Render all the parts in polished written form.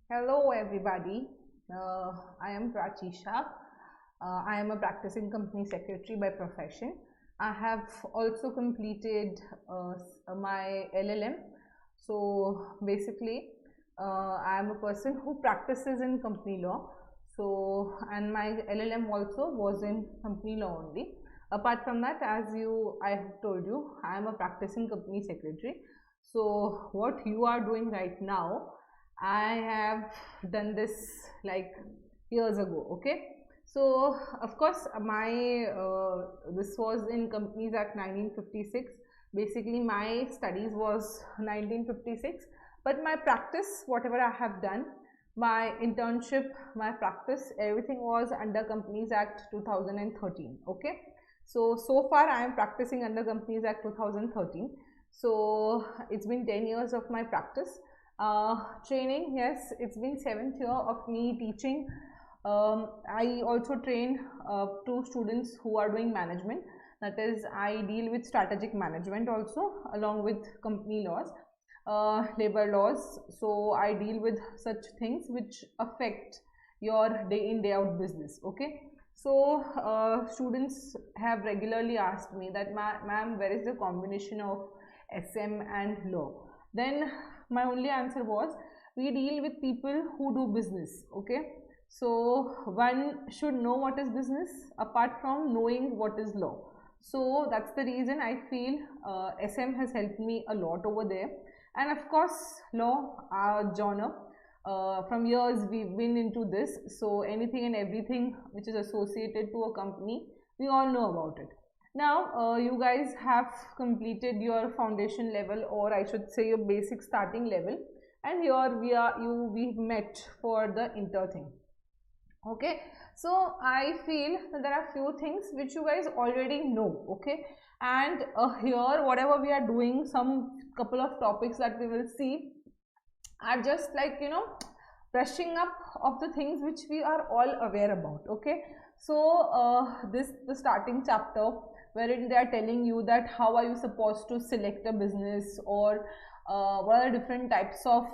Hello everybody, I am Prachi Shah. I am a practicing company secretary by profession. I have also completed my LLM. So basically, I am a person who practices in company law. So, and my LLM also was in company law only. Apart from that, I have told you, I am a practicing company secretary. So what you are doing right now, I have done this like years ago. Okay, so of course my this was in Companies Act 1956. Basically my studies was 1956, but my practice, whatever I have done, my internship, my practice, everything was under Companies Act 2013. Okay, so far I am practicing under Companies Act 2013. So it's been 10 years of my practice. Training, yes, it's been 7th year of me teaching. I also train two students who are doing management. That is, I deal with strategic management also along with company laws, labor laws. So I deal with such things which affect your day in day out business. Okay, so students have regularly asked me that, ma'am, where is the combination of SM and law? Then my only answer was, we deal with people who do business. Okay, so one should know what is business apart from knowing what is law. So that's the reason I feel SM has helped me a lot over there. And of course law, our genre, from years we've been into this, so anything and everything which is associated to a company, we all know about it. Now you guys have completed your foundation level, or I should say your basic starting level, and here we've met for the inter thing. Okay, so I feel that there are few things which you guys already know. Okay, and here whatever we are doing, some couple of topics that we will see are just like, brushing up of the things which we are all aware about. Okay, so this the starting chapter wherein they are telling you that how are you supposed to select a business, or what are different types of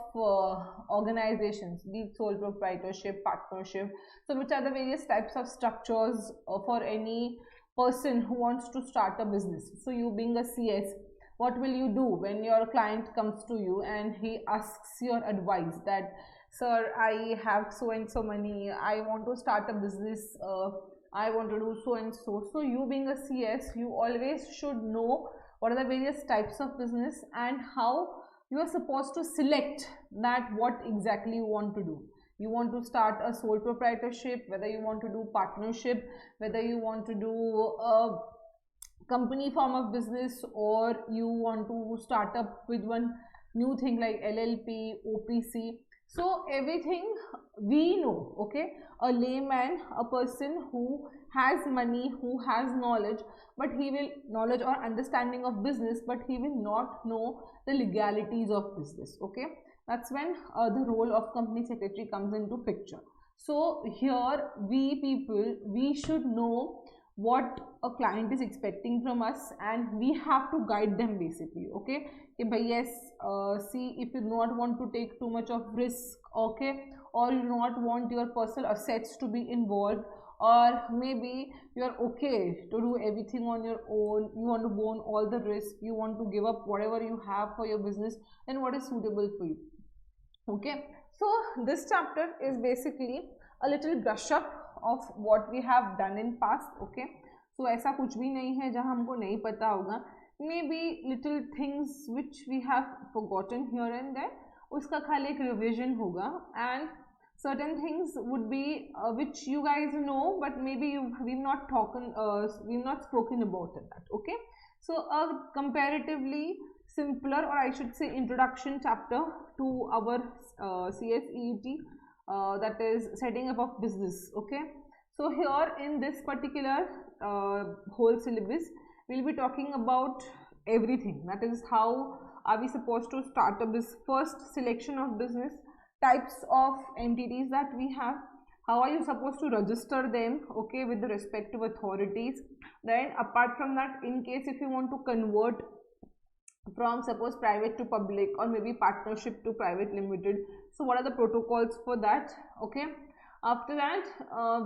organizations, be it sole proprietorship, partnership. So which are the various types of structures for any person who wants to start a business. So you being a CS, what will you do when your client comes to you and he asks your advice that, sir, I have so and so money, I want to start a business, I want to do so and so. So you being a CS, you always should know what are the various types of business and how you are supposed to select that what exactly you want to do. You want to start a sole proprietorship, whether you want to do partnership, whether you want to do a company form of business, or you want to start up with one new thing like LLP, OPC. So everything we know. Okay, a layman, a person who has money, who has knowledge, but he will knowledge or understanding of business, but he will not know the legalities of business. Okay, that's when the role of company secretary comes into picture. So here we people, we should know what a client is expecting from us, and we have to guide them basically. Okay, but yes, see, if you do not want to take too much of risk, okay, or you do not want your personal assets to be involved, or maybe you are okay to do everything on your own, you want to go on all the risk, you want to give up whatever you have for your business, then what is suitable for you? Okay, so this chapter is basically a little brush up of what we have done in past. Okay, so ऐसा कुछ भी नहीं है जहाँ हमको नहीं पता होगा, maybe little things which we have forgotten here and there, उसका खाली एक revision होगा, and certain things would be which you guys know, but maybe we've not spoken about that. Okay, so a comparatively simpler, or I should say introduction chapter to our CSEET, that is setting up of business. Okay, so here in this particular whole syllabus, we'll be talking about everything, that is how are we supposed to start up this first selection of business, types of entities that we have, how are you supposed to register them, okay, with the respective authorities. Then apart from that, in case if you want to convert from suppose private to public, or maybe partnership to private limited. So what are the protocols for that? Okay, after that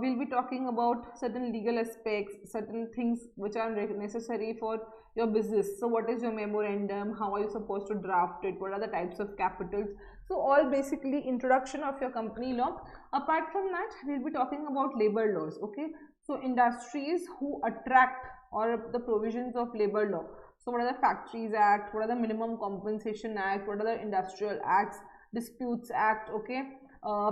we'll be talking about certain legal aspects, certain things which are necessary for your business. So what is your memorandum, how are you supposed to draft it, what are the types of capitals? So all basically introduction of your company law. Apart from that, we'll be talking about labor laws. Okay, so industries who attract, or the provisions of labor law. So what are the Factories Act, what are the Minimum Compensation Act, what are the Industrial Acts, Disputes Act, okay,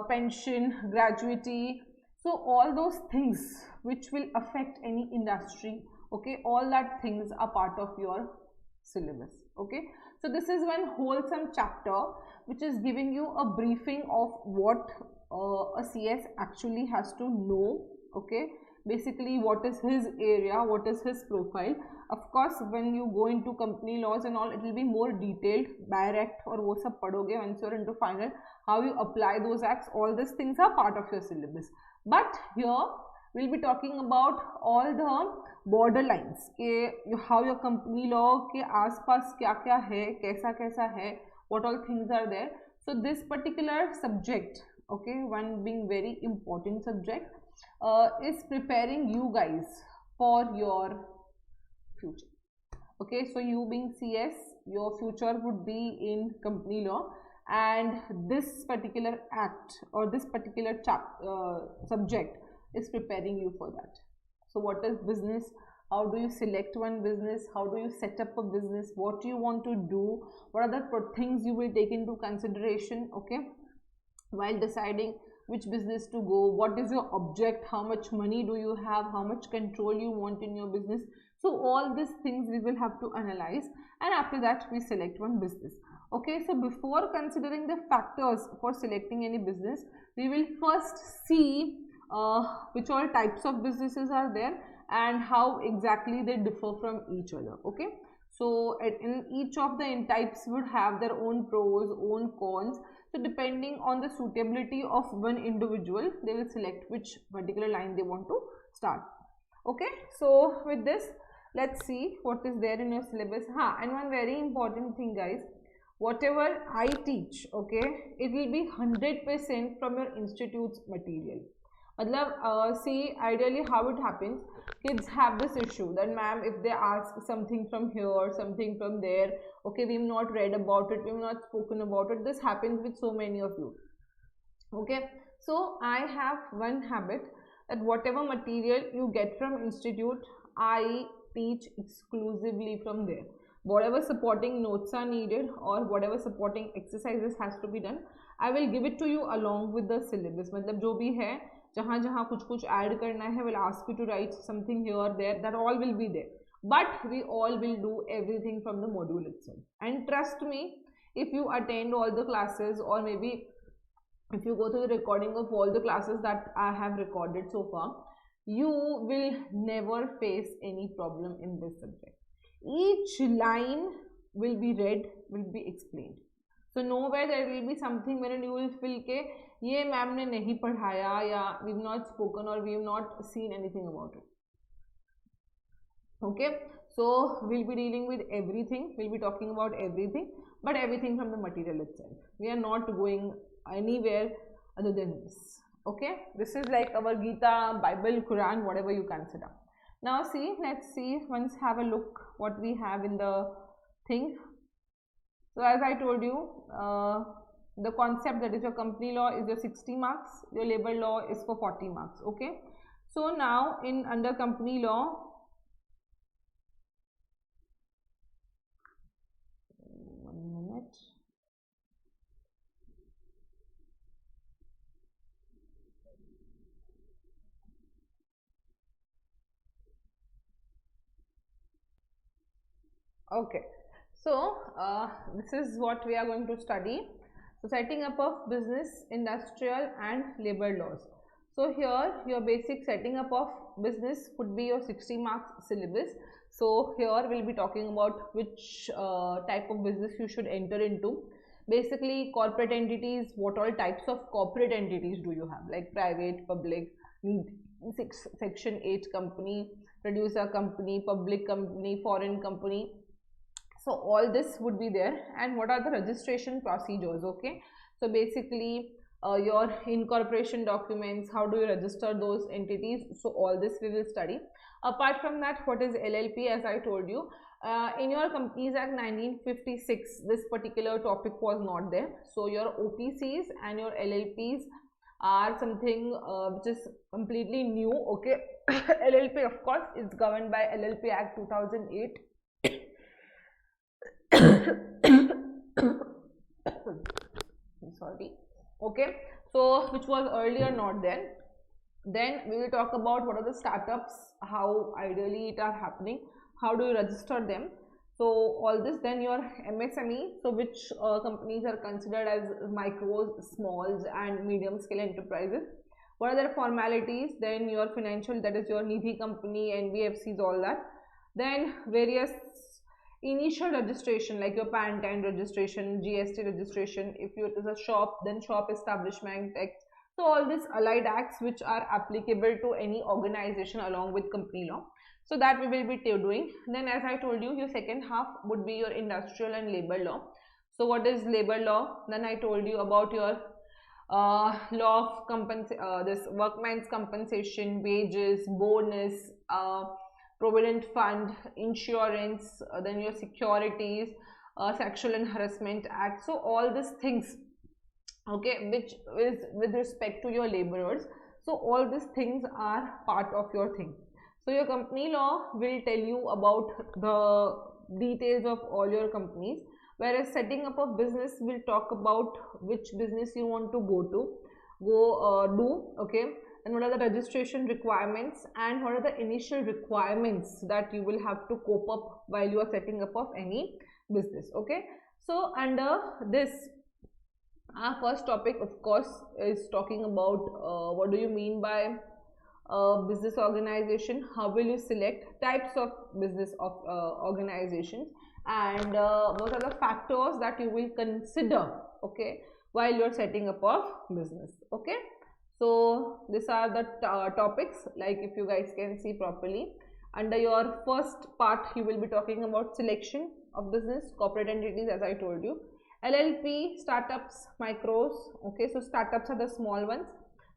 pension, gratuity. So all those things which will affect any industry, okay, all that things are part of your syllabus. Okay, so this is one wholesome chapter which is giving you a briefing of what a CS actually has to know. Okay, basically what is his area, what is his profile. Of course, when you go into company laws and all, it will be more detailed, direct, or wo sab padhoge once you're into final, how you apply those acts. All these things are part of your syllabus. But here we'll be talking about all the borderlines, how your company law ke aas paas kya kya hai, kaisa hai, what all things are there. So this particular subject, okay, one being very important subject, is preparing you guys for your future. Okay, so you being CS, your future would be in company law, and this particular act or this particular subject is preparing you for that. So what is business, how do you select one business, how do you set up a business, what do you want to do, what are the things you will take into consideration, okay, while deciding which business to go, what is your object, how much money do you have, how much control you want in your business. So all these things we will have to analyze, and after that we select one business. Okay, so before considering the factors for selecting any business, we will first see which all types of businesses are there and how exactly they differ from each other. Okay, so in each of the types would have their own pros, own cons. So depending on the suitability of one individual, they will select which particular line they want to start. Okay, so with this, let's see what is there in your syllabus. And one very important thing, guys, whatever I teach, okay, it will be 100% from your institute's material. See, ideally how it happens, kids have this issue that ma'am, if they ask something from here, something from there, okay, we've not read about it, we've not spoken about it. This happens with so many of you. Okay, so I have one habit that whatever material you get from institute, I teach exclusively from there. Whatever supporting notes are needed or whatever supporting exercises has to be done, I will give it to you along with the syllabus. मतलब जो भी है, जहाँ जहाँ कुछ add करना है, will ask you to write something here or there, that all will be there. But we all will do everything from the module itself. And trust me, if you attend all the classes, or maybe if you go through the recording of all the classes that I have recorded so far, you will never face any problem in this subject. Each line will be read, will be explained. So nowhere there will be something wherein you will feel ke ye ma'am ne nahi padhaya, ya we've not spoken or we've not seen anything about it. Okay, so we'll be dealing with everything, we'll be talking about everything, but everything from the material itself. We are not going anywhere other than this. Okay, this is like our Gita, Bible, Quran, whatever you consider. Now see, let's see, once have a look what we have in the thing. So as I told you, the concept, that is your company law, is your 60 marks, your labor law is for 40 marks. Okay, so now in under company law, okay, so this is what we are going to study. So setting up of business, industrial and labor laws. So here your basic setting up of business would be your 60 marks syllabus. So here we'll be talking about which type of business you should enter into. Basically corporate entities, what all types of corporate entities do you have, like private, public, section 8 company, producer company, public company, foreign company. So all this would be there. And what are the registration procedures? Okay, so basically your incorporation documents, how do you register those entities? So all this we will study. Apart from that, what is LLP? As I told you, in your Companies Act 1956, this particular topic was not there. So your OPCs and your LLPs are something which is completely new. Okay, LLP of course is governed by LLP Act 2008. Sorry. Okay, so which was earlier not there. Then we will talk about what are the startups, how ideally it are happening, how do you register them. So all this. Then your MSME, so which companies are considered as micros, smalls and medium scale enterprises, what are their formalities. Then your financial, that is your Nidhi company, NBFCs, all that. Then various initial registration like your PAN 10 registration, GST registration. If it is a shop, then shop establishment tax. So all these allied acts which are applicable to any organization along with company law. So that we will be doing. Then as I told you, your second half would be your industrial and labor law. So what is labor law? Then I told you about your law of this workman's compensation, wages, bonus, provident fund, insurance, then your securities, sexual and harassment act. So all these things, okay, which is with respect to your laborers. So all these things are part of your thing. So your company law will tell you about the details of all your companies, whereas setting up a business will talk about which business you want to do, okay, and what are the registration requirements and what are the initial requirements that you will have to cope up while you are setting up of any business. Okay, so under this, our first topic of course is talking about what do you mean by business organization, how will you select types of business of organizations, and what are the factors that you will consider, okay, while you're setting up a business. Okay, so these are the topics, like if you guys can see properly. Under your first part, you will be talking about selection of business, corporate entities, as I told you, LLP, startups, micros. Okay, so startups are the small ones,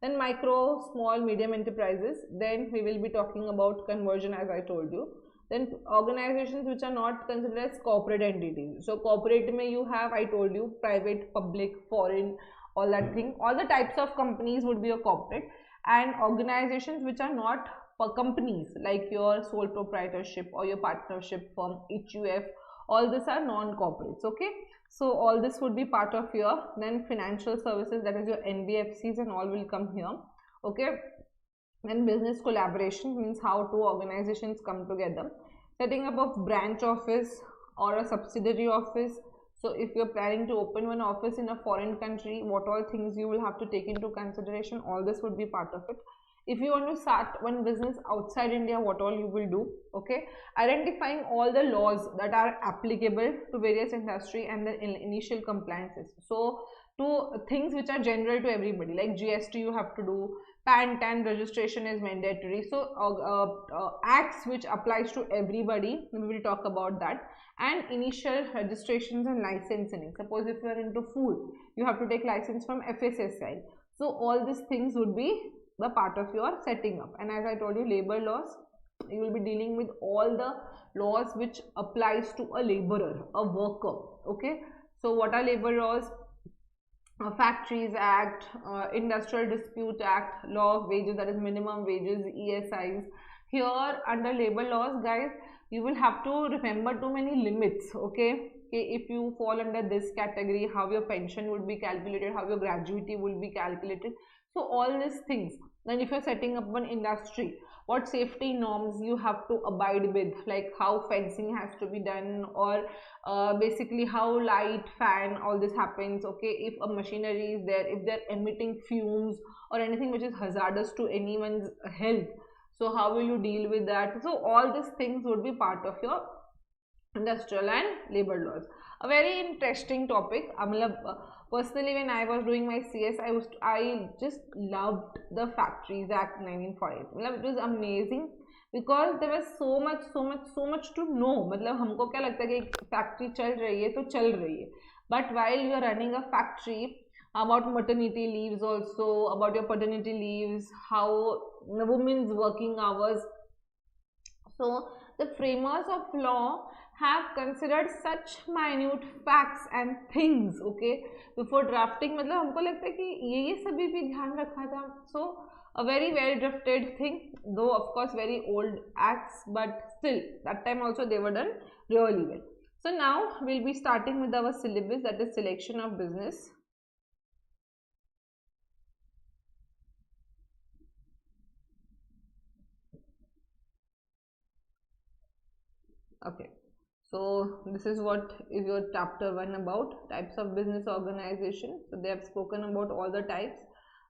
then micro, small, medium enterprises. Then we will be talking about conversion, as I told you. Then organizations which are not considered as corporate entities. So corporate may you have, I told you, private, public, foreign, all that thing. All the types of companies would be a corporate, and organizations which are not companies, like your sole proprietorship or your partnership firm, HUF, all these are non-corporates. Okay, so all this would be part of your, then financial services, that is your NBFCs and all will come here. Okay, then business collaboration means how two organizations come together, setting up a branch office or a subsidiary office. So if you're planning to open one office in a foreign country, what all things you will have to take into consideration, all this would be part of it. If you want to start one business outside India, what all you will do. Okay, identifying all the laws that are applicable to various industry and the initial compliances. So two things which are general to everybody, like GST you have to do, PAN 10 registration is mandatory. So acts which applies to everybody, we will talk about that. And initial registrations and licensing. Suppose if you are into food, you have to take license from FSSI. So all these things would be the part of your setting up. And as I told you, labor laws, you will be dealing with all the laws which applies to a laborer, a worker. Okay, so what are labor laws? Factories Act, Industrial Dispute Act, Law of Wages, that is minimum wages, ESIs. Here under labor laws, guys, you will have to remember too many limits. Okay, if you fall under this category, how your pension would be calculated, how your gratuity will be calculated. So all these things. Then if you're setting up one industry, what safety norms you have to abide with, like how fencing has to be done, or basically how light, fan, all this happens. Okay, if a machinery is there, if they're emitting fumes or anything which is hazardous to anyone's health, so how will you deal with that? So all these things would be part of your industrial and labor laws. A very interesting topic. Personally, when I was doing my CS, I just loved the Factories Act 1948. It was amazing because there was so much to know. मतलब हमको क्या लगता है कि एक factory चल रही है तो चल रही है, but while you are running a factory, about maternity leaves also, about your paternity leaves, how the women's working hours. So the framers of law have considered such minute facts and things, okay, before drafting. मतलब हमको लगता है कि ये सभी भी ध्यान रखा था. So a very well drafted thing, though of course very old acts, but still that time also they were done really well. So now we'll be starting with our syllabus, that is selection of business. Okay, so this is what is your chapter 1 about types of business organization. So they have spoken about all the types.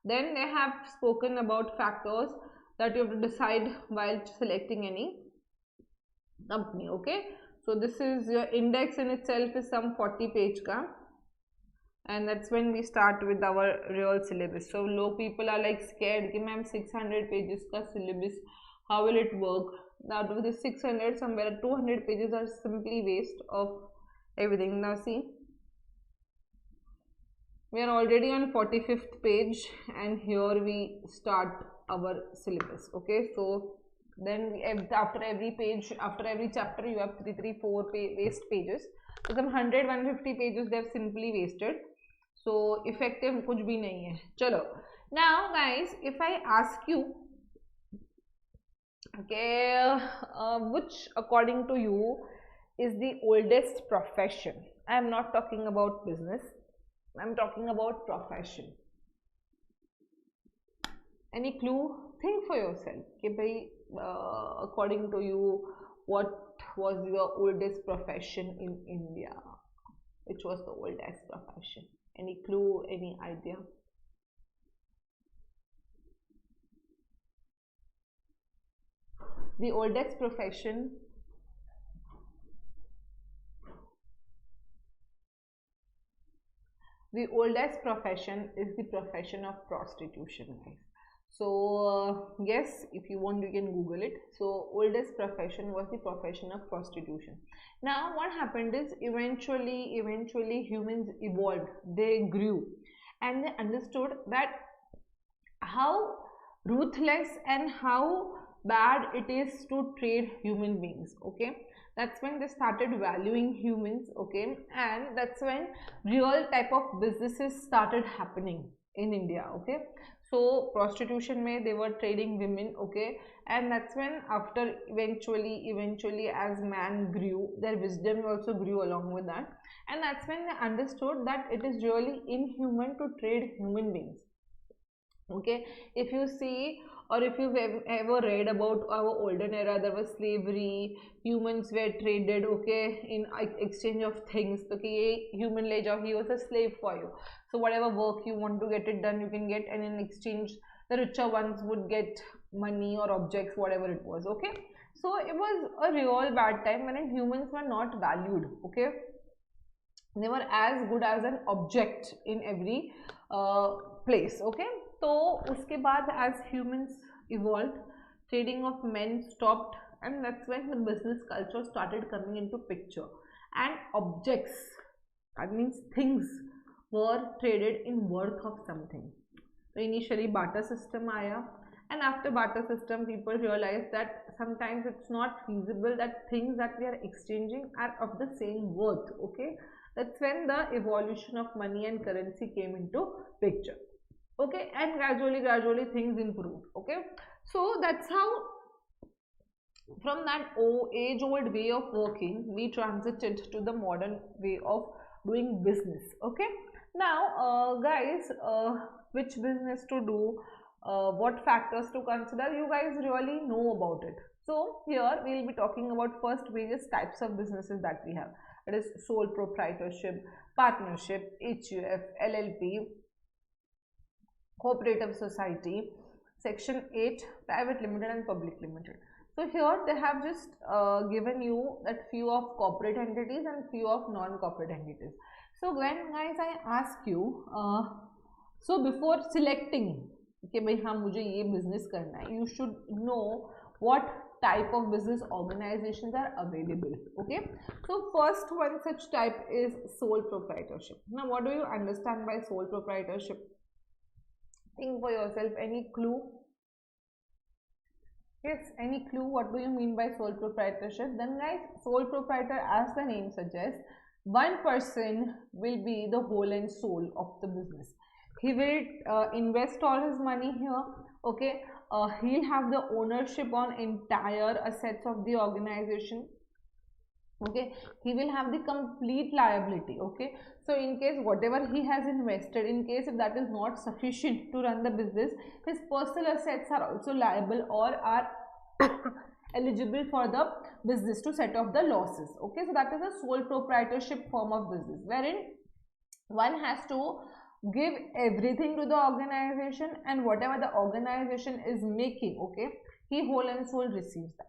Then they have spoken about factors that you have to decide while selecting any company. Okay, so this is your index in itself is some 40 page ka, and that's when we start with our real syllabus. So low people are like scared कि ma'am 600 pages का syllabus, how will it work? Out of the 600, somewhere 200 pages are simply waste of everything. Now see, we are already on 45th page and here we start our syllabus. Okay, so then after every page, after every chapter, you have 4 waste pages. So some 100-150 pages they have simply wasted. So effective कुछ भी नहीं है. चलो, now guys, if I ask you, okay, which according to you is the oldest profession? I am not talking about business, I am talking about profession. Any clue? Think for yourself कि भाई according to you what was your oldest profession in India? Which was the oldest profession? Any clue? Any idea? The oldest profession, the oldest profession is the profession of prostitution, guys. So yes, if you want you can Google it. So oldest profession was the profession of prostitution. Now what happened is eventually humans evolved, they grew, and they understood that how ruthless and how bad it is to trade human beings. Okay, that's when they started valuing humans. Okay, and that's when real type of businesses started happening in India. Okay, so prostitution may they were trading women. Okay, and that's when after eventually as man grew, their wisdom also grew along with that, and that's when they understood that it is really inhuman to trade human beings. Okay, if you see or if you've ever read about our olden era, there was slavery, humans were traded, okay, in exchange of things. Okay, human le jao, he was a slave for you, so whatever work you want to get it done, you can get, and in exchange the richer ones would get money or objects, whatever it was. Okay, so it was a real bad time when humans were not valued. Okay, they were as good as an object in every place. Okay, तो उसके बाद as humans evolved, trading of men stopped, and that's when the business culture started coming into picture, and objects, that means things, were traded in worth of something. So initially barter system आया, and after barter system people realized that sometimes it's not feasible that things that we are exchanging are of the same worth. Okay, that's when the evolution of money and currency came into picture. Okay, and gradually things improved. Okay, so that's how from that age old way of working we transited to the modern way of doing business. Okay, now guys, which business to do, what factors to consider, you guys really know about it. So here we will be talking about first various types of businesses that we have. It is sole proprietorship, partnership, HUF, LLP, cooperative society, section 8, private limited and public limited. So here they have just given you that few of corporate entities and few of non-corporate entities. So when guys I ask you, so before selecting कि भाई हाँ मुझे ये business करना है, you should know what type of business organizations are available. Okay, so first one such type is sole proprietorship. Now what do you understand by sole proprietorship? Think for yourself. Any clue? Yes, any clue what do you mean by sole proprietorship? Then guys, sole proprietor, as the name suggests, one person will be the whole and soul of the business. He will invest all his money here. Okay, he'll have the ownership on entire assets of the organization. Okay, he will have the complete liability. Okay, so in case whatever he has invested, in case if that is not sufficient to run the business, his personal assets are also liable or are eligible for the business to set off the losses. Okay, so that is a sole proprietorship form of business, wherein one has to give everything to the organization, and whatever the organization is making, okay, he whole and soul receives that.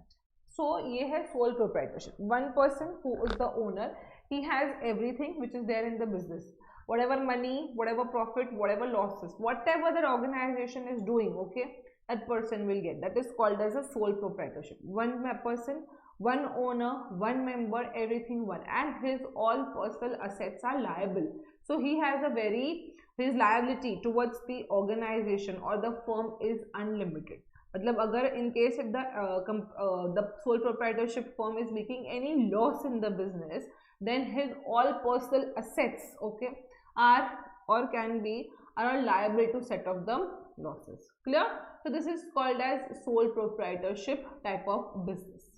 So ये है sole proprietorship. One person who is the owner, he has everything which is there in the business, whatever money, whatever profit, whatever losses, whatever the organization is doing, okay, that person will get. That is called as a sole proprietorship. One person, one owner, one member, everything one, and his all personal assets are liable. So he has a very, his liability towards the organization or the firm is unlimited. मतलब अगर in case if the sole proprietorship firm is making any loss in the business, then his all personal assets, okay, are or can be are liable to set off the losses. Clear? So this is called as sole proprietorship type of business.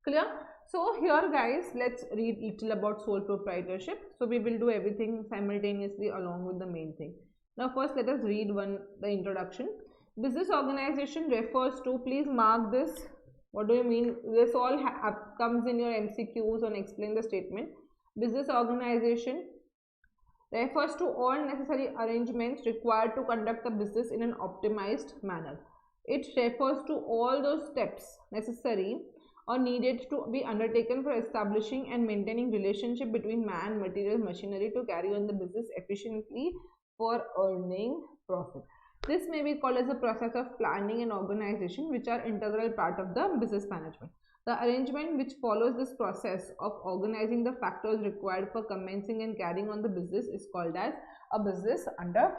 Clear? So here guys, let's read little about sole proprietorship. So we will do everything simultaneously along with the main thing. Now first let us read the introduction. Business organization refers to, please mark this, what do you mean, this all comes in your MCQs on explain the statement. Business organization refers to all necessary arrangements required to conduct a business in an optimized manner. It refers to all those steps necessary or needed to be undertaken for establishing and maintaining relationship between man, material, machinery to carry on the business efficiently for earning profit. This may be called as a process of planning and organization, which are integral part of the business management. The arrangement which follows this process of organizing the factors required for commencing and carrying on the business is called as a business under.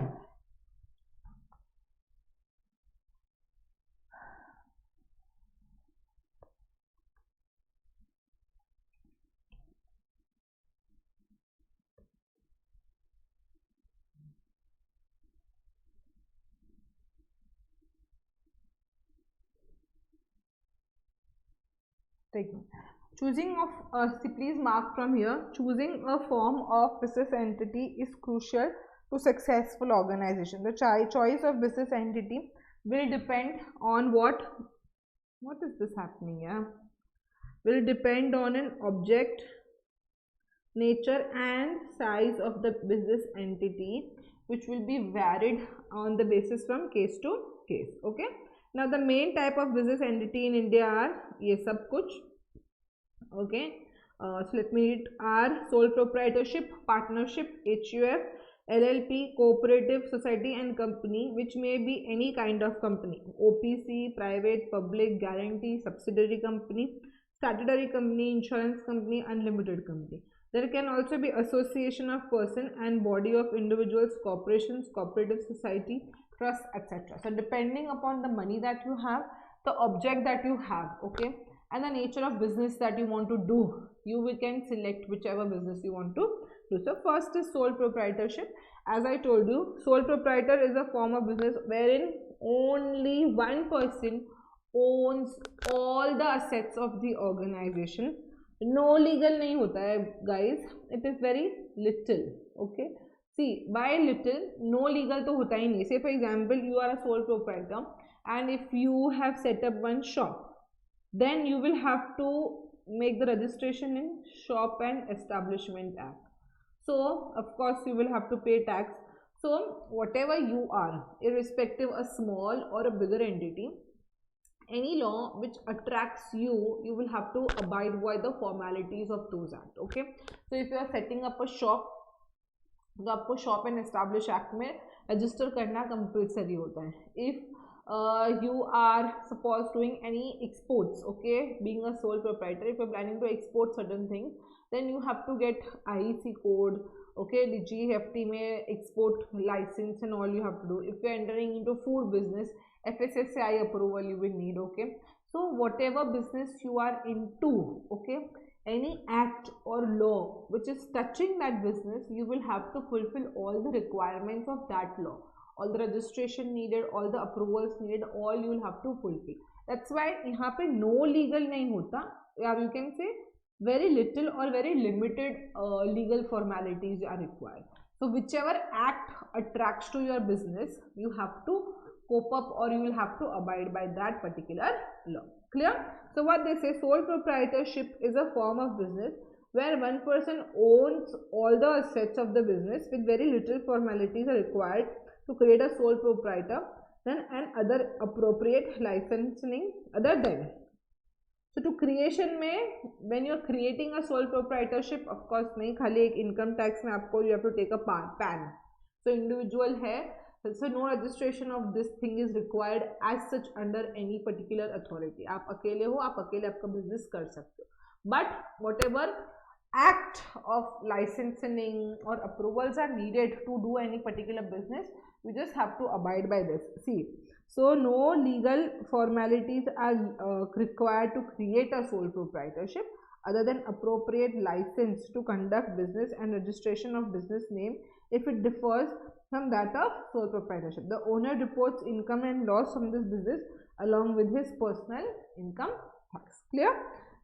Choosing of, please mark from here, choosing a form of business entity is crucial to successful organization. The choice of business entity will depend on what is this happening, yeah, will depend on an object, nature and size of the business entity, which will be varied on the basis from case to case. Okay, now the main type of business entity in India are ye sab kuch. Okay, so let me read. Are sole proprietorship, partnership, HUF, LLP, cooperative, society and company, which may be any kind of company, OPC, private, public, guarantee, subsidiary company, statutory company, insurance company, unlimited company. There can also be association of person and body of individuals, corporations, cooperative society, trust, etc. So depending upon the money that you have, the object that you have, okay, and the nature of business that you want to do, you can select whichever business you want to do. So first is sole proprietorship. As I told you, sole proprietor is a form of business wherein only one person owns all the assets of the organization. No legal nahi hota hai guys, it is very little. Okay, see, by little, no legal to hota hi nahi. Say for example, you are a sole proprietor and if you have set up one shop, then you will have to make the registration in Shop and Establishment Act. So of course you will have to pay tax. So whatever you are, irrespective a small or a bigger entity, any law which attracts you, you will have to abide by the formalities of those acts. Okay, so if you are setting up a shop, तो आपको shop and establish act में register करना compulsory होता है. If you are suppose doing any exports, okay, being a sole proprietor, if you're planning to export certain things, then you have to get IEC code, okay, the GFT may export license and all you have to do. If you're entering into food business, FSSAI approval you will need, okay. So whatever business you are into, okay, any act or law which is touching that business, you will have to fulfill all the requirements of that law, all the registration needed, all the approvals needed, all you will have to fulfill. That's why यहाँ पे no legal नहीं होता, या you can say very little or very limited legal formalities are required. So whichever act attracts to your business, you have to cope up or you will have to abide by that particular law. Clear? So what they say, sole proprietorship is a form of business where one person owns all the assets of the business with very little formalities are required to create a sole proprietor, then and other appropriate licensing other than. So to creation में, when you are creating a sole proprietorship, of course नहीं खाली एक income tax में आपको you have to take a PAN. So individual है, so no registration of this thing is required as such under any particular authority. आप अकेले हो, आप अकेले आपका business कर सकते हो. But whatever act of licensing or approvals are needed to do any particular business, you just have to abide by this. See, so no legal formalities are required to create a sole proprietorship other than appropriate license to conduct business and registration of business name if it differs from that of sole proprietorship. The owner reports income and loss from this business along with his personal income tax. Clear?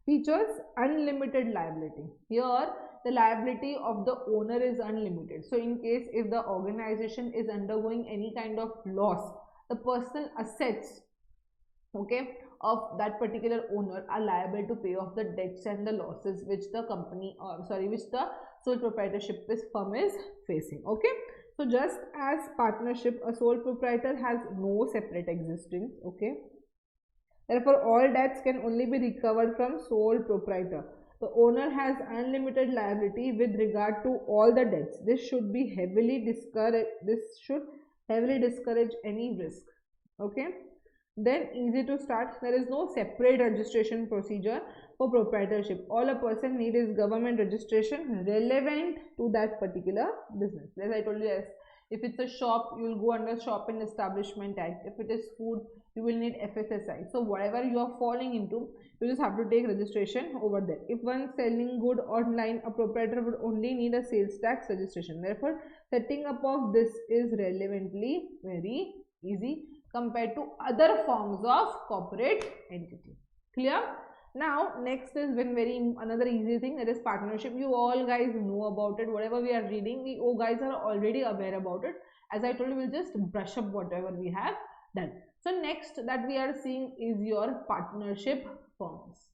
Features unlimited liability. Here the liability of the owner is unlimited. So in case if the organization is undergoing any kind of loss, the personal assets, okay, of that particular owner are liable to pay off the debts and the losses which the company which the sole proprietorship firm is facing. Okay, so just as partnership, a sole proprietor has no separate existence, okay, therefore all debts can only be recovered from sole proprietor. The owner has unlimited liability with regard to all the debts. This should heavily discourage any risk. Okay, then easy to start. There is no separate registration procedure for proprietorship. All a person needs is government registration relevant to that particular business. As I told you, yes, if it's a shop, you will go under Shop and Establishment Act. If it is food, you will need FSSAI. So whatever you are falling into, you just have to take registration over there. If one selling good online, a proprietor would only need a sales tax registration. Therefore, setting up of this is relevantly very easy compared to other forms of corporate entity. Clear? Now next is another easy thing, that is partnership. You all guys know about it. Whatever we are reading, we guys are already aware about it. As I told you, we'll just brush up whatever we have done. So next that we are seeing is your partnership forms.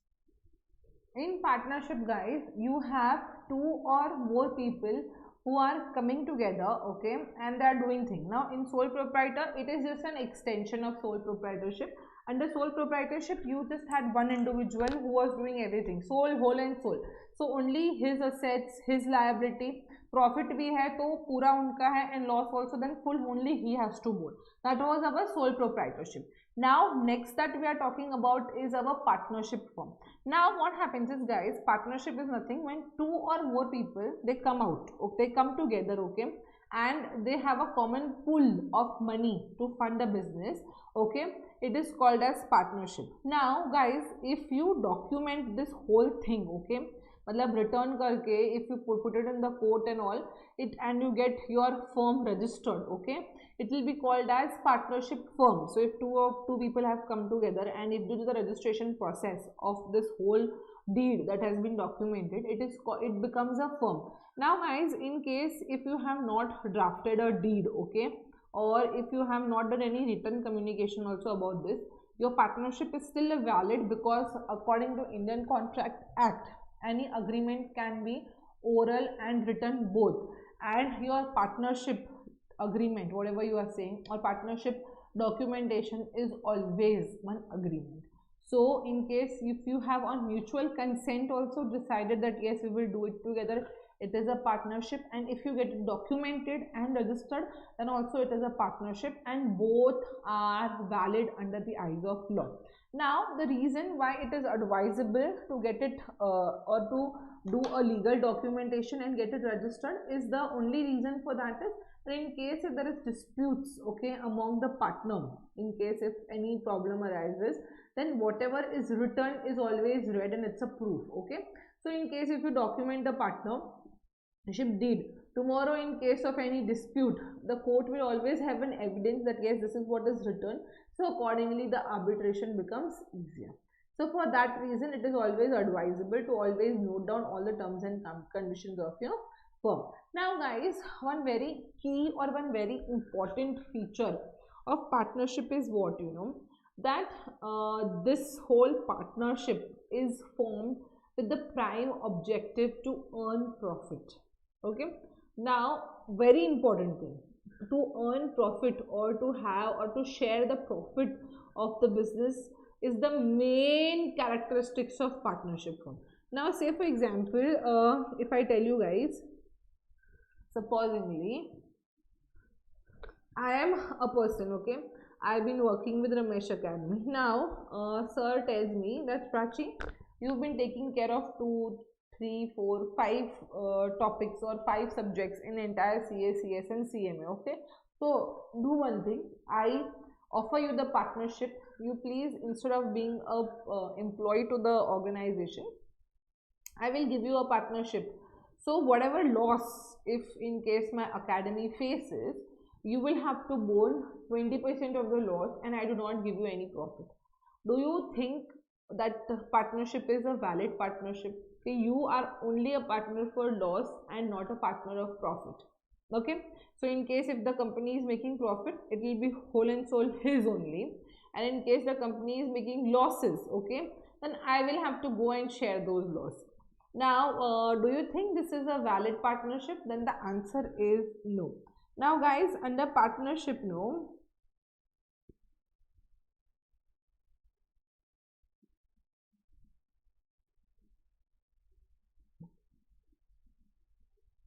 In partnership, guys, you have two or more people who are coming together, okay, and they are doing things. Now in sole proprietor, it is just an extension of sole proprietorship. Under sole proprietorship, you just had one individual who was doing everything, sole, whole and sole. So only his assets, his liability, profit भी है तो पूरा उनका है, and loss also then full only he has to bear. That was our sole proprietorship. Now next that we are talking about is our partnership form. Now what happens is, guys, partnership is nothing when two or more people they come out, okay, they come together, okay, and they have a common pool of money to fund a business, okay, it is called as partnership. Now guys, if you document this whole thing, okay, मतलब return करके if you put it in the court and all it, and you get your firm registered, okay, it will be called as partnership firm. So if two people have come together and if due to the registration process of this whole deed that has been documented, it becomes a firm. Now guys, in case if you have not drafted a deed, okay, or if you have not done any written communication also about this, your partnership is still valid, because according to Indian Contract Act, any agreement can be oral and written both, and your partnership agreement, whatever you are saying, or partnership documentation is always one agreement. So in case if you have on mutual consent also decided that yes, we will do it together, it is a partnership, and if you get it documented and registered, then also it is a partnership, and both are valid under the eyes of law. Now the reason why it is advisable to get it or to do a legal documentation and get it registered is, the only reason for that is that in case if there is disputes, okay, among the partner, in case if any problem arises, then whatever is written is always read and it's a proof, okay. So in case if you document the partnership deed, tomorrow in case of any dispute, the court will always have an evidence that yes, this is what is written, so accordingly the arbitration becomes easier. So for that reason, it is always advisable to always note down all the terms and conditions of your firm. Now guys, one very key or one very important feature of partnership is what, you know, that this whole partnership is formed with the prime objective to earn profit, okay. Now very important thing, to earn profit or to have or to share the profit of the business is the main characteristics of partnership firm. Now say for example, if I tell you guys, supposingly I am a person, okay, I've been working with Ramesh Academy. Now sir tells me that Prachi, you've been taking care of 2, 3, 4, 5 topics or 5 subjects in entire CS, CS and CMA, okay. So do one thing, I offer you the partnership. You please, instead of being a employee to the organization, I will give you a partnership. So whatever loss, if in case my academy faces, you will have to bear 20% of the loss, and I do not give you any profit. Do you think that the partnership is a valid partnership? Okay, you are only a partner for loss and not a partner of profit, okay. So in case if the company is making profit, it will be whole and soul his only, and in case the company is making losses, okay, then I will have to go and share those losses. Now do you think this is a valid partnership? Then the answer is no. Now guys, under partnership, no,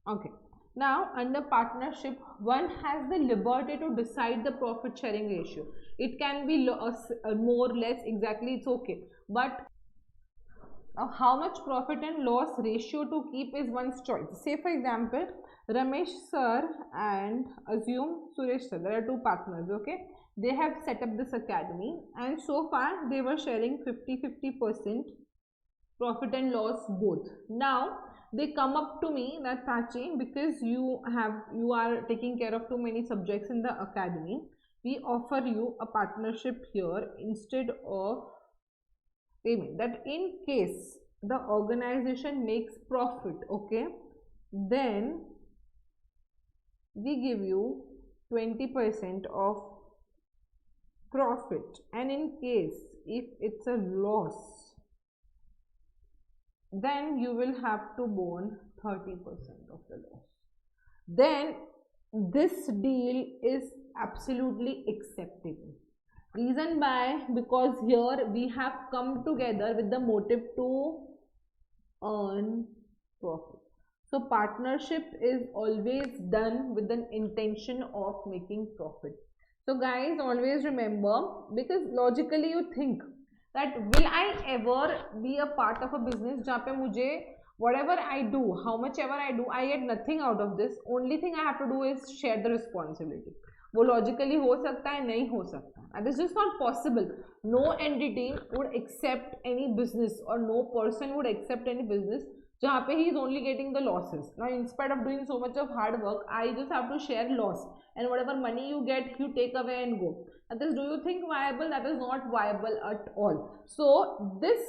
okay. Now under partnership, one has the liberty to decide the profit sharing ratio. It can be more or less, exactly, it's okay, but how much profit and loss ratio to keep is one's choice. Say for example, Ramesh sir and assume Suresh sir, there are 2 partners, okay, they have set up this academy, and so far they were sharing 50-50% profit and loss both. Now they come up to me that Prachi, because you are taking care of too many subjects in the academy, we offer you a partnership here instead of payment, that in case the organization makes profit, okay, then we give you 20% of profit, and in case if it's a loss, then you will have to bear 30% of the loss. Then this deal is absolutely acceptable. Reason why? Because here we have come together with the motive to earn profit. So partnership is always done with an intention of making profit. So guys, always remember, because logically you think that will I ever be a part of a business जहाँ पे मुझे whatever I do, how much ever I do, I get nothing out of this. Only thing I have to do is share the responsibility. वो logically हो सकता है, नहीं हो सकता. And this is not possible. No entity would accept any business, or no person would accept any business जहाँ पे he is only getting the losses. Now in spite of doing so much of hard work, I just have to share loss, and whatever money you get, you take away and go. And this, do you think viable? That is not viable at all. So this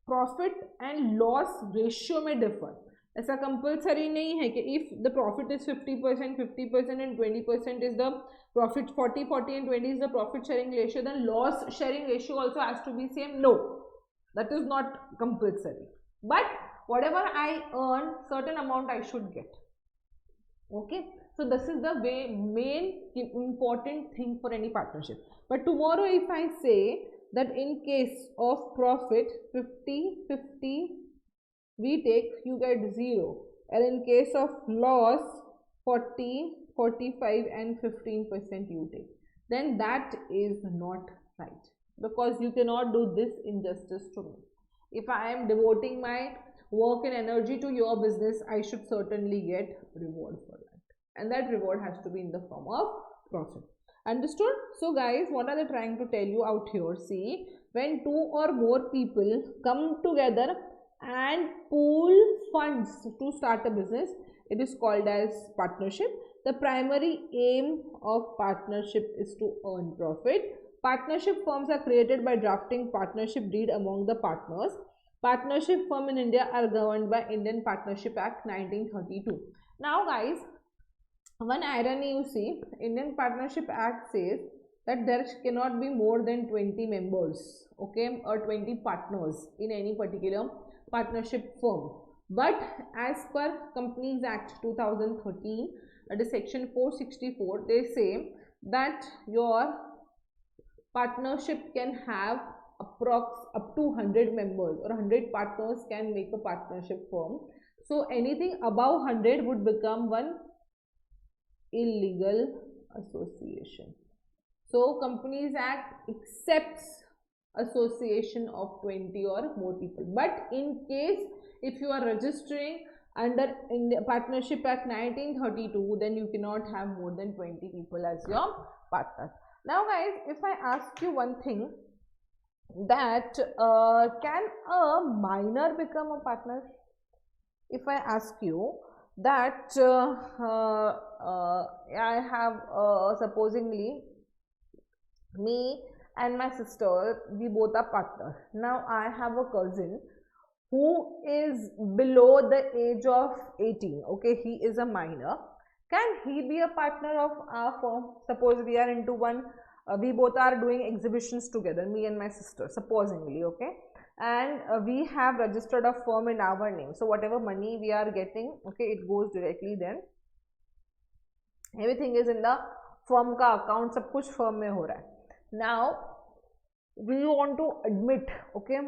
profit and loss ratio may differ. ऐसा compulsory नहीं है कि if the profit is 50%, 50% and 20% is the profit, 40 and 20 is the profit sharing ratio, then loss sharing ratio also has to be same. No, that is not compulsory. But whatever I earn, certain amount I should get. Okay, so this is the main important thing for any partnership. But tomorrow if I say that in case of profit 50-50 we take, you get 0, and in case of loss 40, 45 and 15% you take, then that is not right, because you cannot do this injustice to me. If I am devoting my work and energy to your business, I should certainly get reward for that, and that reward has to be in the form of profit. Understood? So guys, what are they trying to tell you out here? See, when two or more people come together and pool funds to start a business, it is called as partnership. The primary aim of partnership is to earn profit. Partnership firms are created by drafting partnership deed among the partners. Partnership firm in India are governed by Indian Partnership Act 1932. Now guys, one irony you see, Indian Partnership Act says that there cannot be more than 20 members, okay, or 20 partners in any particular partnership firm. But as per Companies Act 2013, that is section 464, they say that your partnership can have approx up to 100 members, or 100 partners can make a partnership firm. So anything above 100 would become one illegal association. So Companies Act accepts association of 20 or more people, but in case if you are registering under India Partnership Act 1932, then you cannot have more than 20 people as your partners. Now guys, if I ask you one thing, that can a minor become a partner? If I ask you that I have supposingly me and my sister, we both are partners. Now I have a cousin who is below the age of 18, okay, he is a minor. Can he be a partner of our firm? Suppose we are into one, we both are doing exhibitions together, me and my sister, supposingly, okay, and we have registered a firm in our name. So whatever money we are getting, okay, it goes directly then, everything is in the firm ka account, sab kuch firm mein ho raha hai. Now we want to admit, okay,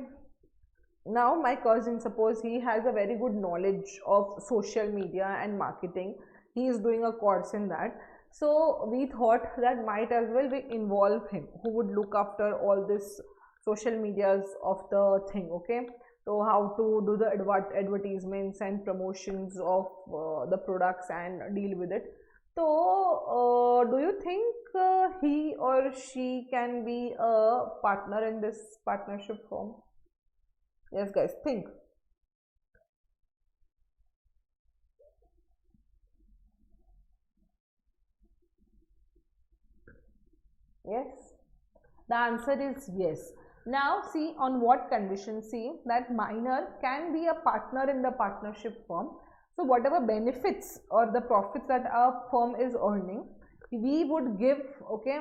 now my cousin, suppose he has a very good knowledge of social media and marketing, he is doing a course in that. So we thought that might as well we involve him, who would look after all this social medias of the thing, okay. So how to do the advertisements and promotions of the products and deal with it. So do you think he or she can be a partner in this partnership firm? Yes guys, think. Yes, the answer is yes. Now see on what condition. See that minor can be a partner in the partnership firm. So whatever benefits or the profits that our firm is earning, we would give, okay,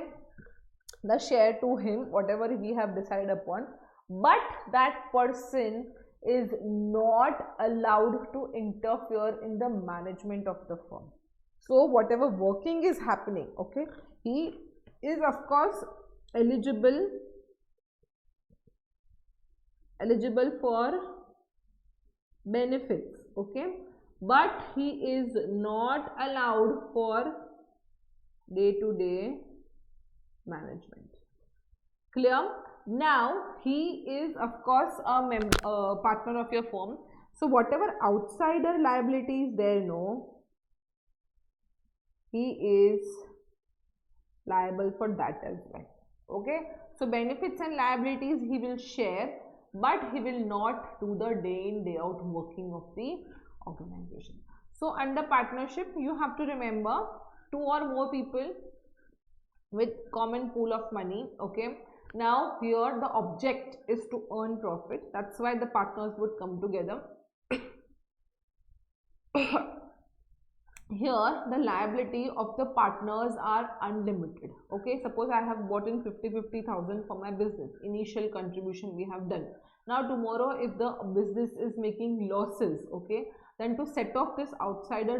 the share to him, whatever we have decided upon, but that person is not allowed to interfere in the management of the firm. So whatever working is happening, okay, he is of course eligible for benefits, okay, but he is not allowed for day-to-day management. Clear? Now he is of course a partner of your firm, so whatever outsider liability is there, no, he is liable for that as well, okay. So benefits and liabilities he will share, but he will not do the day in day out working of the organization. So under partnership you have to remember two or more people with common pool of money, okay. Now here the object is to earn profit, that's why the partners would come together. Here the liability of the partners are unlimited, okay. Suppose I have bought in 50,000 for my business, initial contribution we have done. Now tomorrow if the business is making losses, okay, then to set off this outsider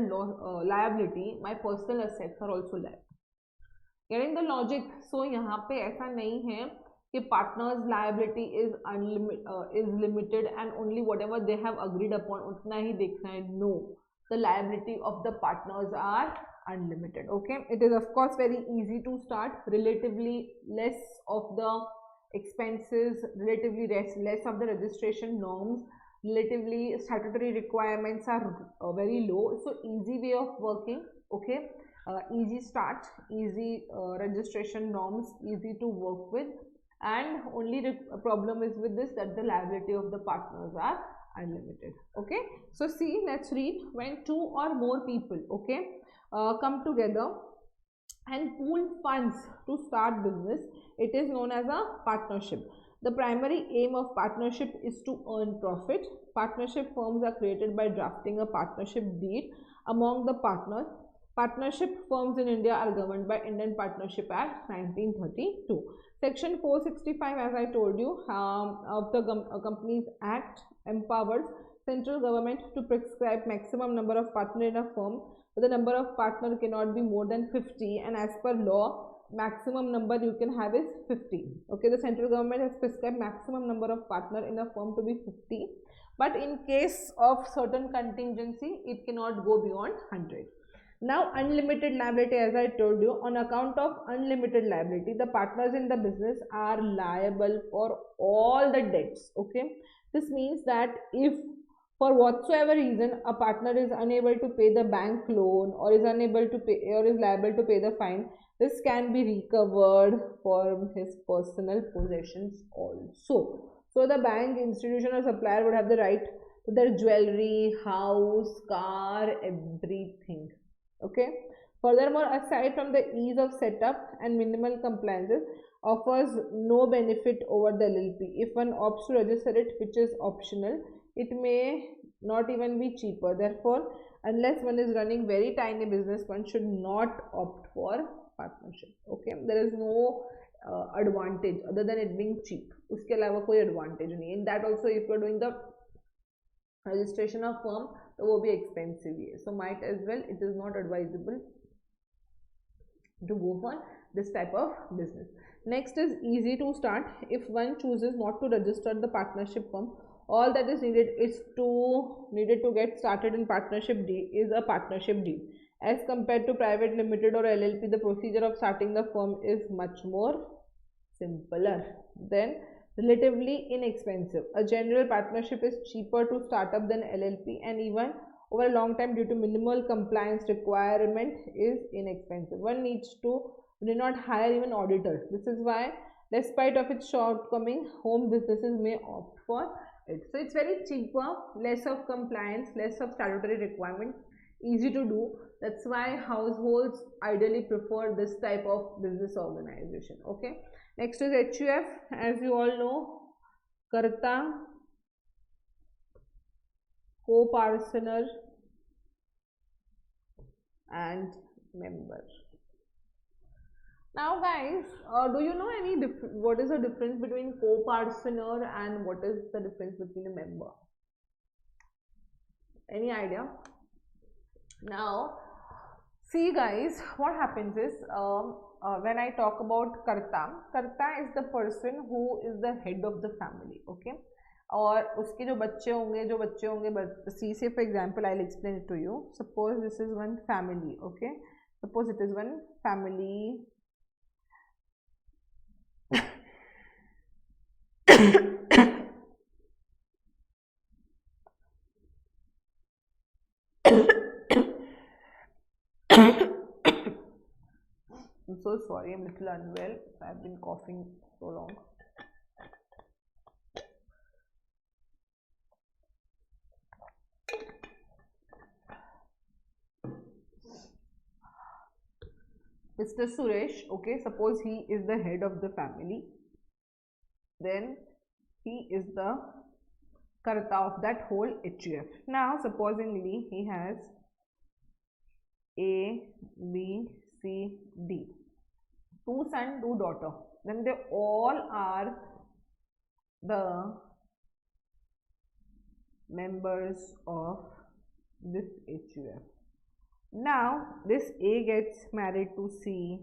liability, my personal assets are also liable. Getting the logic? So यहाँ पे ऐसा नहीं है कि partners liability is limited and only whatever they have agreed upon उतना ही देखना है. No, the liability of the partners are unlimited. Okay, it is of course very easy to start, relatively less of the expenses, relatively less of the registration norms, relatively statutory requirements are very low, so easy way of working. Okay, easy start, easy registration norms, easy to work with, and only problem is with this, that the liability of the partners are unlimited. Okay, so see, let's read. When two or more people, okay, come together and pool funds to start business, it is known as a partnership. The primary aim of partnership is to earn profit. Partnership firms are created by drafting a partnership deed among the partners. Partnership firms in India are governed by Indian Partnership Act 1932. Section 465, as I told you, of the Companies Act empowers central government to prescribe maximum number of partners in a firm. The number of partners cannot be more than 50, and as per law, maximum number you can have is 50. Okay, the central government has prescribed maximum number of partners in a firm to be 50, but in case of certain contingency, it cannot go beyond 100. Now, unlimited liability, as I told you, on account of unlimited liability, the partners in the business are liable for all the debts. Okay, this means that if for whatsoever reason a partner is unable to pay the bank loan, or is unable to pay, or is liable to pay the fine, this can be recovered from his personal possessions also. So the bank, institution or supplier would have the right to their jewelry, house, car, everything. Okay, furthermore, aside from the ease of setup and minimal compliances, offers no benefit over the LLP. If one opts to register it, which is optional, it may not even be cheaper. Therefore, unless one is running very tiny business, one should not opt for partnership. Okay, there is no advantage other than it being cheap. उसके अलावा कोई advantage नहीं. In that also, if you are doing the registration of firm, तो वो भी expensive ही है. So might as well, it is not advisable to go for this type of business. Next is easy to start. If one chooses not to register the partnership firm, all that is needed to get started in partnership deed is a partnership deed. As compared to private limited or LLP, the procedure of starting the firm is much more simpler, then relatively inexpensive. A general partnership is cheaper to start up than LLP, and even over a long time, due to minimal compliance requirement, is inexpensive. One need not hire even auditor. This is why, despite of its shortcoming, home businesses may opt for it. So it's very cheaper, less of compliance, less of statutory requirement, easy to do. That's why households ideally prefer this type of business organization. Okay, next is HUF. As you all know, Karta, co-partner and member. Now guys, do you know what is the difference between co-partner and what is the difference between a member? Any idea? Now, see guys, what happens is, when I talk about Karta is the person who is the head of the family. Okay, और उसके जो बच्चे होंगे, see, say for example, I'll explain it to you. Suppose this is one family. Okay, suppose it is one family. I'm so sorry, I'm a little unwell. I've been coughing so long. Mr. Suresh, okay, suppose he is the head of the family, then he is the Karta of that whole HUF. Now, supposingly he has A, B, C, D, 2 sons, 2 daughters, then they all are the members of this HUF. Now, this A gets married to C,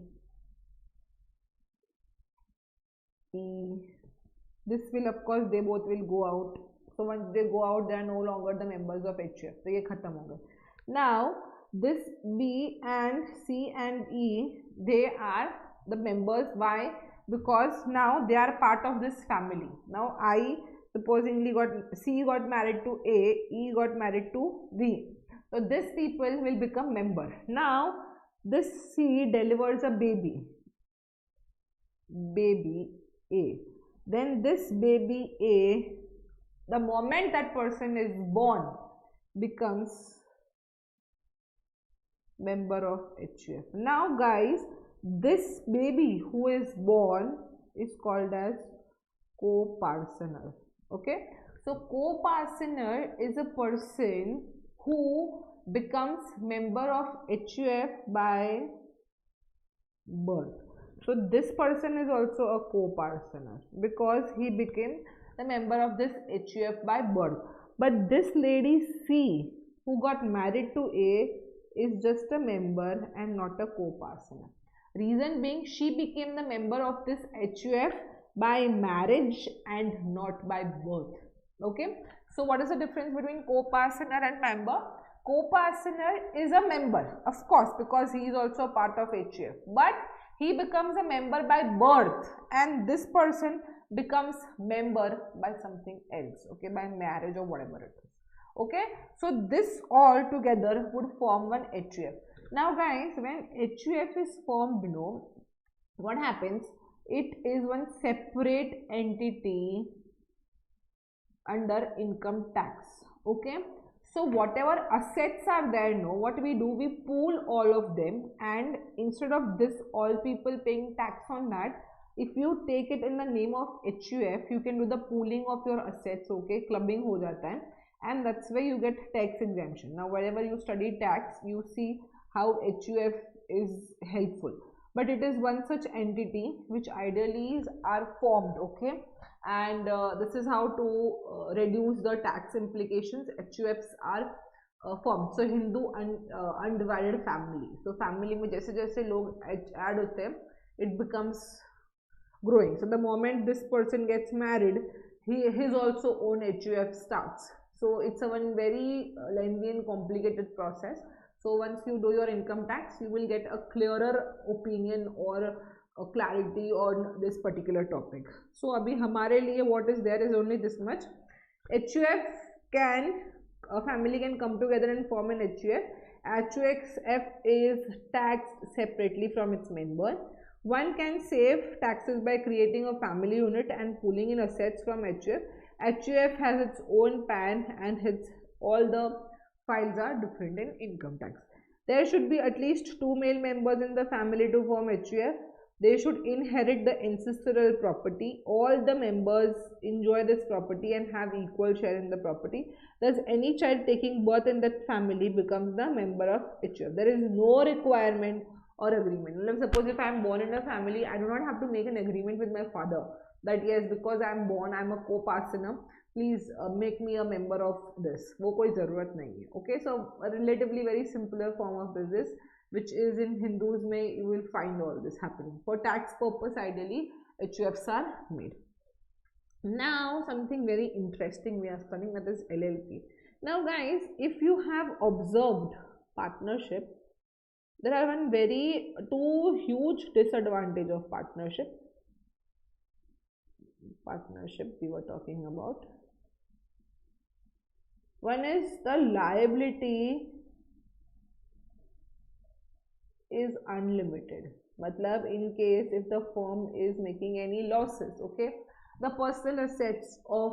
E. This will, of course, they both will go out. So once they go out, they are no longer the members of HUF. So ये खत्म हो गए. Now this B and C and E, they are the members. Why? Because now they are part of this family. Now I supposingly C got married to A, E got married to B. So these people will become member. Now this C delivers a baby A. Then this baby A, the moment that person is born, becomes member of HUF. Now guys, this baby who is born is called as co-parsoner. Okay, so co-parsoner is a person who becomes member of HUF by birth. So this person is also a co-parsoner because he became the member of this HUF by birth. But this lady C who got married to A is just a member and not a co-parsoner. Reason being, she became the member of this HUF by marriage and not by birth. Okay, so what is the difference between co-parsoner and member? Co-parsoner is a member, of course, because he is also a part of HUF, but he becomes a member by birth, and this person becomes member by something else, okay, by marriage or whatever it is. Okay, so this all together would form one HUF. Now guys, when HUF is formed, what happens? It is one separate entity under income tax. Okay, so whatever assets are there, what we do, we pool all of them, and instead of this all people paying tax on that, if you take it in the name of HUF, you can do the pooling of your assets. Okay, clubbing ho jata hai, and that's where you get tax exemption. Now wherever you study tax, you see how HUF is helpful, but it is one such entity which ideally are formed. Okay, and this is how to reduce the tax implications. HUFs are formed. So Hindu undivided family, so family में जैसे जैसे लोग add होते हैं, it becomes growing. So the moment this person gets married, his also own HUF starts. So it's a one very lengthy and complicated process. So once you do your income tax, you will get a clearer opinion or a clarity on this particular topic. So abhi hamare liye what is there is only this much. HUF can, a family can come together and form an HUF. HUF is taxed separately from its member. One can save taxes by creating a family unit and pooling in assets from HUF. HUF has its own PAN and all the files are different in income tax. There should be at least 2 male members in the family to form HUF. They should inherit the ancestral property. All the members enjoy this property and have equal share in the property. Thus, any child taking birth in that family becomes the member of HUF. There is no requirement or agreement. Suppose if I am born in a family, I do not have to make an agreement with my father that yes, because I am born, I am a co-parsoner, please make me a member of this. वो कोई ज़रूरत नहीं है. Okay, so a relatively very simpler form of business, which is in Hindus may you will find all this happening. For tax purpose, ideally HUFs are made. Now something very interesting we are studying, that is LLP. Now guys, if you have observed partnership, there are two huge disadvantage of partnership we were talking about. One is the liability is unlimited. Matlab, in case if the firm is making any losses, okay, the personal assets of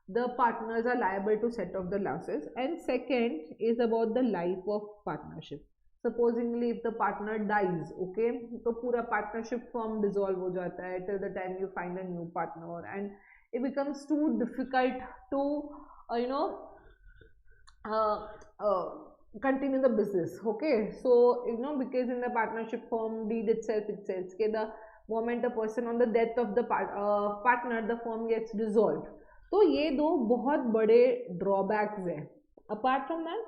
the partners are liable to set off the losses. And second is about the life of partnership. Supposingly if the partner dies, okay, so pura partnership firm dissolve ho jata hai till the time you find a new partner, and it becomes too difficult to continue the business. Okay, so because in the partnership firm deed itself it says okay, the moment a person on the death of the partner, the firm gets dissolved. तो ये दो बहुत बड़े drawbacks हैं. Apart from that,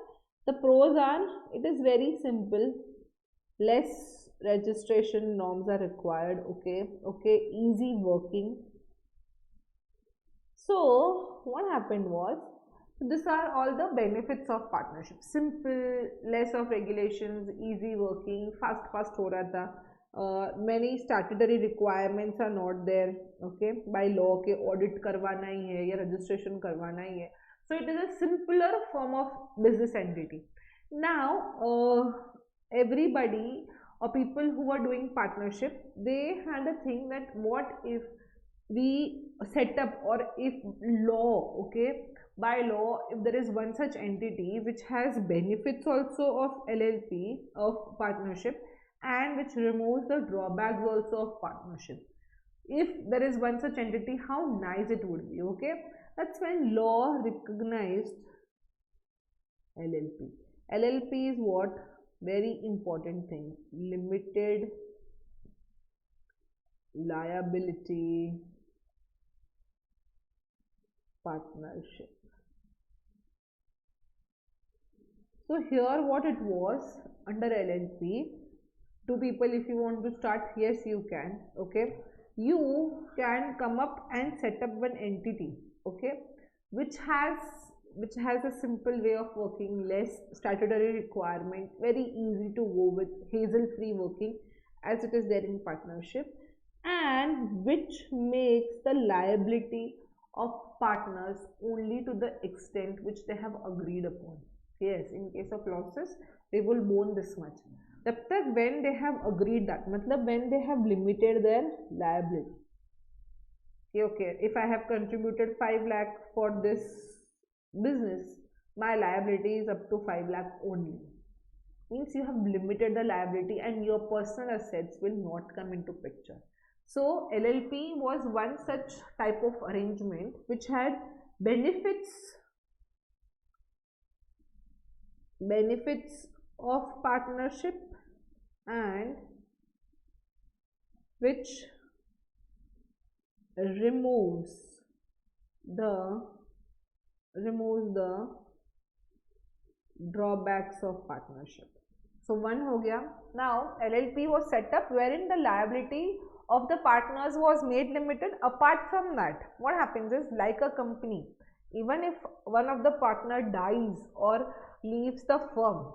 the pros are, it is very simple, less registration norms are required. Okay, easy working. So what happened was, So these are all the benefits of partnership. Simple, less of regulations, easy working, fast हो रहा था. Many statutory requirements are not there. Okay, by law के audit करवाना ही है या registration करवाना ही है. So it is a simpler form of business entity. Now, everybody or people who are doing partnership, they had a thing that what if we set up, or if law, okay, by law, if there is one such entity which has benefits also of LLP, of partnership, and which removes the drawbacks also of partnership. If there is one such entity, how nice it would be, okay? That's when law recognized LLP. LLP is what? Very important thing. Limited liability partnership. So here what it was under LLP, two people, if you want to start, yes you can, okay, you can come up and set up one entity, okay, which has a simple way of working, less statutory requirement, very easy to go with, hassle free working as it is there in partnership, and which makes the liability of partners only to the extent which they have agreed upon. Yes, in case of losses they will bone this much. तब तक when they have agreed that, मतलब when they have limited their liability. Okay, if I have contributed 5 lakh for this business, my liability is up to 5 lakh only. Means you have limited the liability and your personal assets will not come into picture. So LLP was one such type of arrangement which had benefits of partnership and which removes the drawbacks of partnership. So one हो गया. Now LLP was set up wherein the liability of the partners was made limited. Apart from that, what happens is, like a company, even if one of the partner dies or leaves the firm,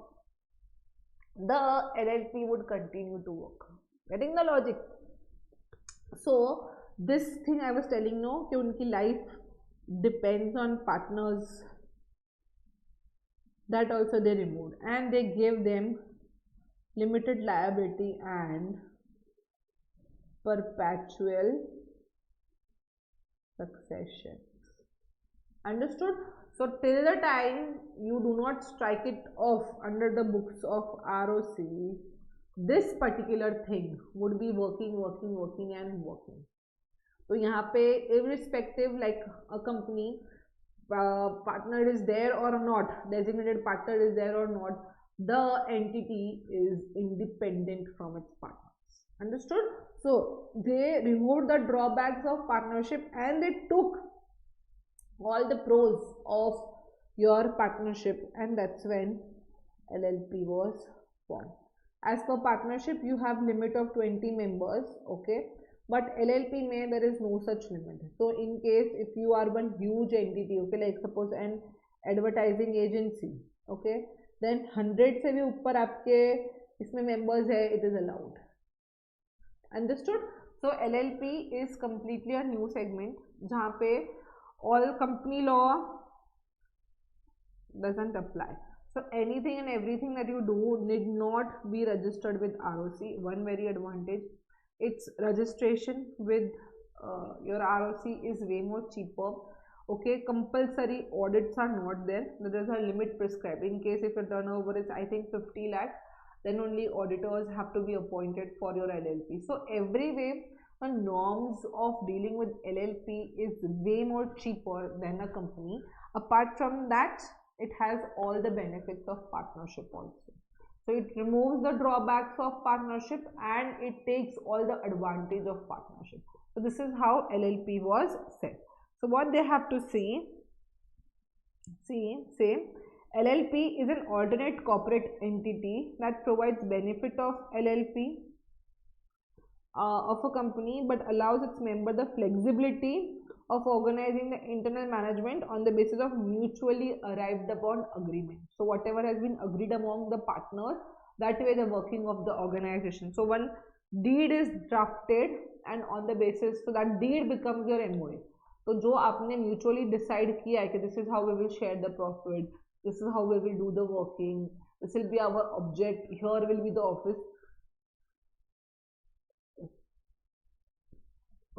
the LLP would continue to work. Getting the logic? So this thing I was telling, no, कि उनकी life depends on partners, that also they removed, and they gave them limited liability and perpetual succession. Understood? So till the time you do not strike it off under the books of ROC, this particular thing would be working. So यहाँ पे irrespective, like a company, partner is there or not, designated partner is there or not, the entity is independent from its partners. Understood? So they removed the drawbacks of partnership and they took all the pros of your partnership, and that's when LLP was formed. As per partnership, you have limit of 20 members, okay, but LLP में there is no such limit. So in case if you are one huge entity, okay, like suppose an advertising agency, okay, then 100 से भी ऊपर आपके इसमें members है, it is allowed. Understood? So LLP is completely a new segment जहाँ पे all company law doesn't apply. So anything and everything that you do need not be registered with ROC. One very advantage, its registration with your ROC is way more cheaper. Okay, compulsory audits are not there. There is a limit prescribed. In case if your turnover is, I think, 50 lakh, then only auditors have to be appointed for your LLP. So every way, the norms of dealing with LLP is way more cheaper than a company. Apart from that, it has all the benefits of partnership also. So it removes the drawbacks of partnership and it takes all the advantage of partnership. So this is how LLP was set. So what they have to say LLP is an alternate corporate entity that provides benefit of LLP of a company but allows its member the flexibility of organizing the internal management on the basis of mutually arrived upon agreement. So whatever has been agreed among the partners, that way the working of the organization. So one deed is drafted and on the basis, so that deed becomes your MOA. तो जो आपने mutually decide किया है कि this is how we will share the profit, this is how we will do the working, this will be our object, here will be the office.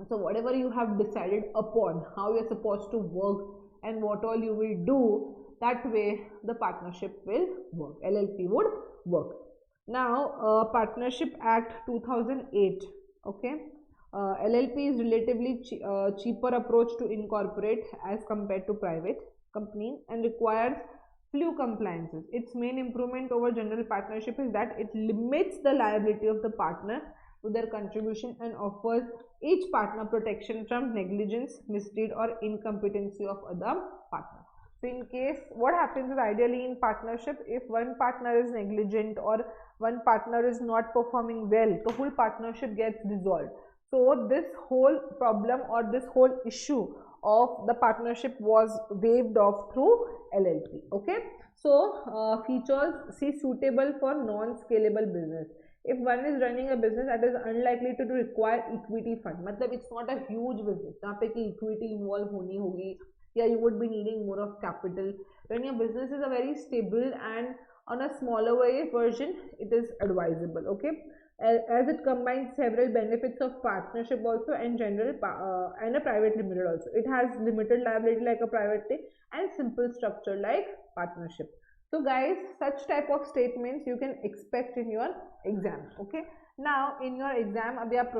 So whatever you have decided upon, how you are supposed to work and what all you will do, that way the partnership will work, LLP would work. Now Partnership Act 2008, okay, LLP is relatively cheaper approach to incorporate as compared to private company and requires few compliances. Its main improvement over general partnership is that it limits the liability of the partner to their contribution and offers each partner protection from negligence, misdeed or incompetency of other partner. So in case, what happens is ideally in partnership, if one partner is negligent or one partner is not performing well, the whole partnership gets dissolved. So this whole problem or this whole issue of the partnership was waived off through LLP. Okay. So features, see, suitable for non-scalable business. If one is running a business that is unlikely to require equity fund, मतलब it's not a huge business जहाँ पे कि equity involve होनी होगी या you would be needing more of capital. When your business is a very stable and on a smaller version, it is advisable. Okay, as it combines several benefits of partnership also and general and a private limited also. It has limited liability like a private thing and simple structure like partnership. So guys, such type of statements you can expect in your exam. Okay, now in your exam abhi aap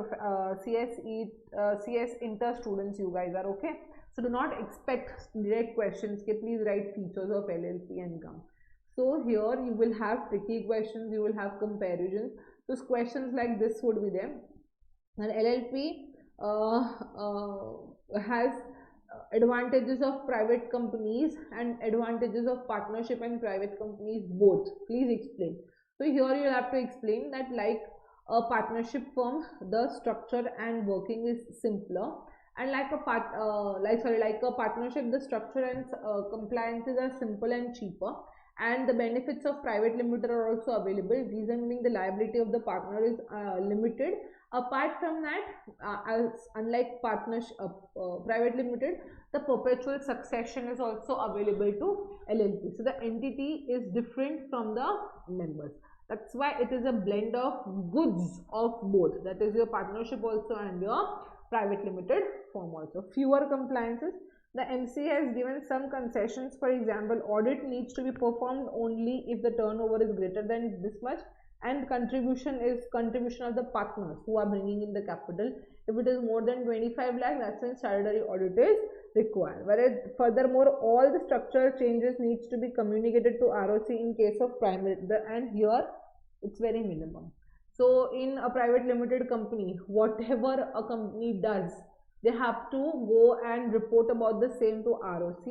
CS Inter students you guys are, okay, so do not expect direct questions ke please write features of LLP and come. So here you will have tricky questions, you will have comparisons. So questions like this would be there. And LLP has advantages of private companies and advantages of partnership and private companies both. Please explain. So here you have to explain that like a partnership firm, the structure and working is simpler, and like a partnership, the structure and compliances are simple and cheaper, and the benefits of private limited are also available. Reason being the liability of the partner is limited. Apart from that, unlike private limited, the perpetual succession is also available to LLP. So the entity is different from the members. That's why it is a blend of goods of both. That is your partnership also and your private limited form also. Fewer compliances. The MC has given some concessions. For example, audit needs to be performed only if the turnover is greater than this much, and contribution is contribution of the partners who are bringing in the capital. If it is more than 25 lakh, that's when statutory audit is required. Whereas furthermore, all the structural changes needs to be communicated to ROC in case of primary, and here it's very minimum. So in a private limited company, whatever a company does, they have to go and report about the same to ROC,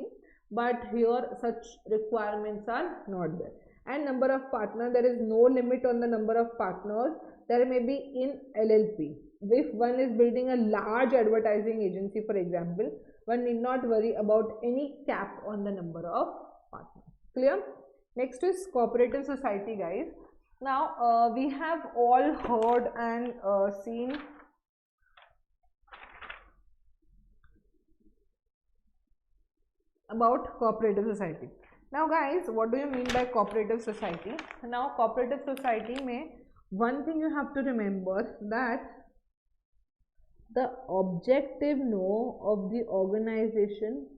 but here such requirements are not there. And number of partners, there is no limit on the number of partners there may be in LLP. If one is building a large advertising agency, for example, one need not worry about any cap on the number of partners. Clear? Next is cooperative society, guys. Now we have all heard and seen about cooperative society. Now guys, what do you mean by cooperative society? Now cooperative society mein one thing you have to remember that the objective of the organization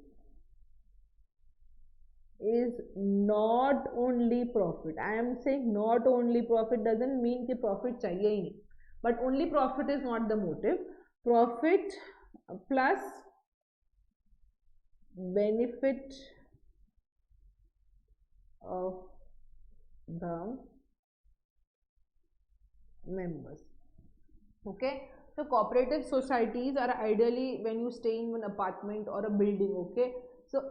is not only profit. I am saying not only profit doesn't mean कि profit चाहिए ही नहीं, but only profit is not the motive. Profit plus benefit of the members. Okay, so cooperative societies are ideally when you stay in an apartment or a building. Okay, so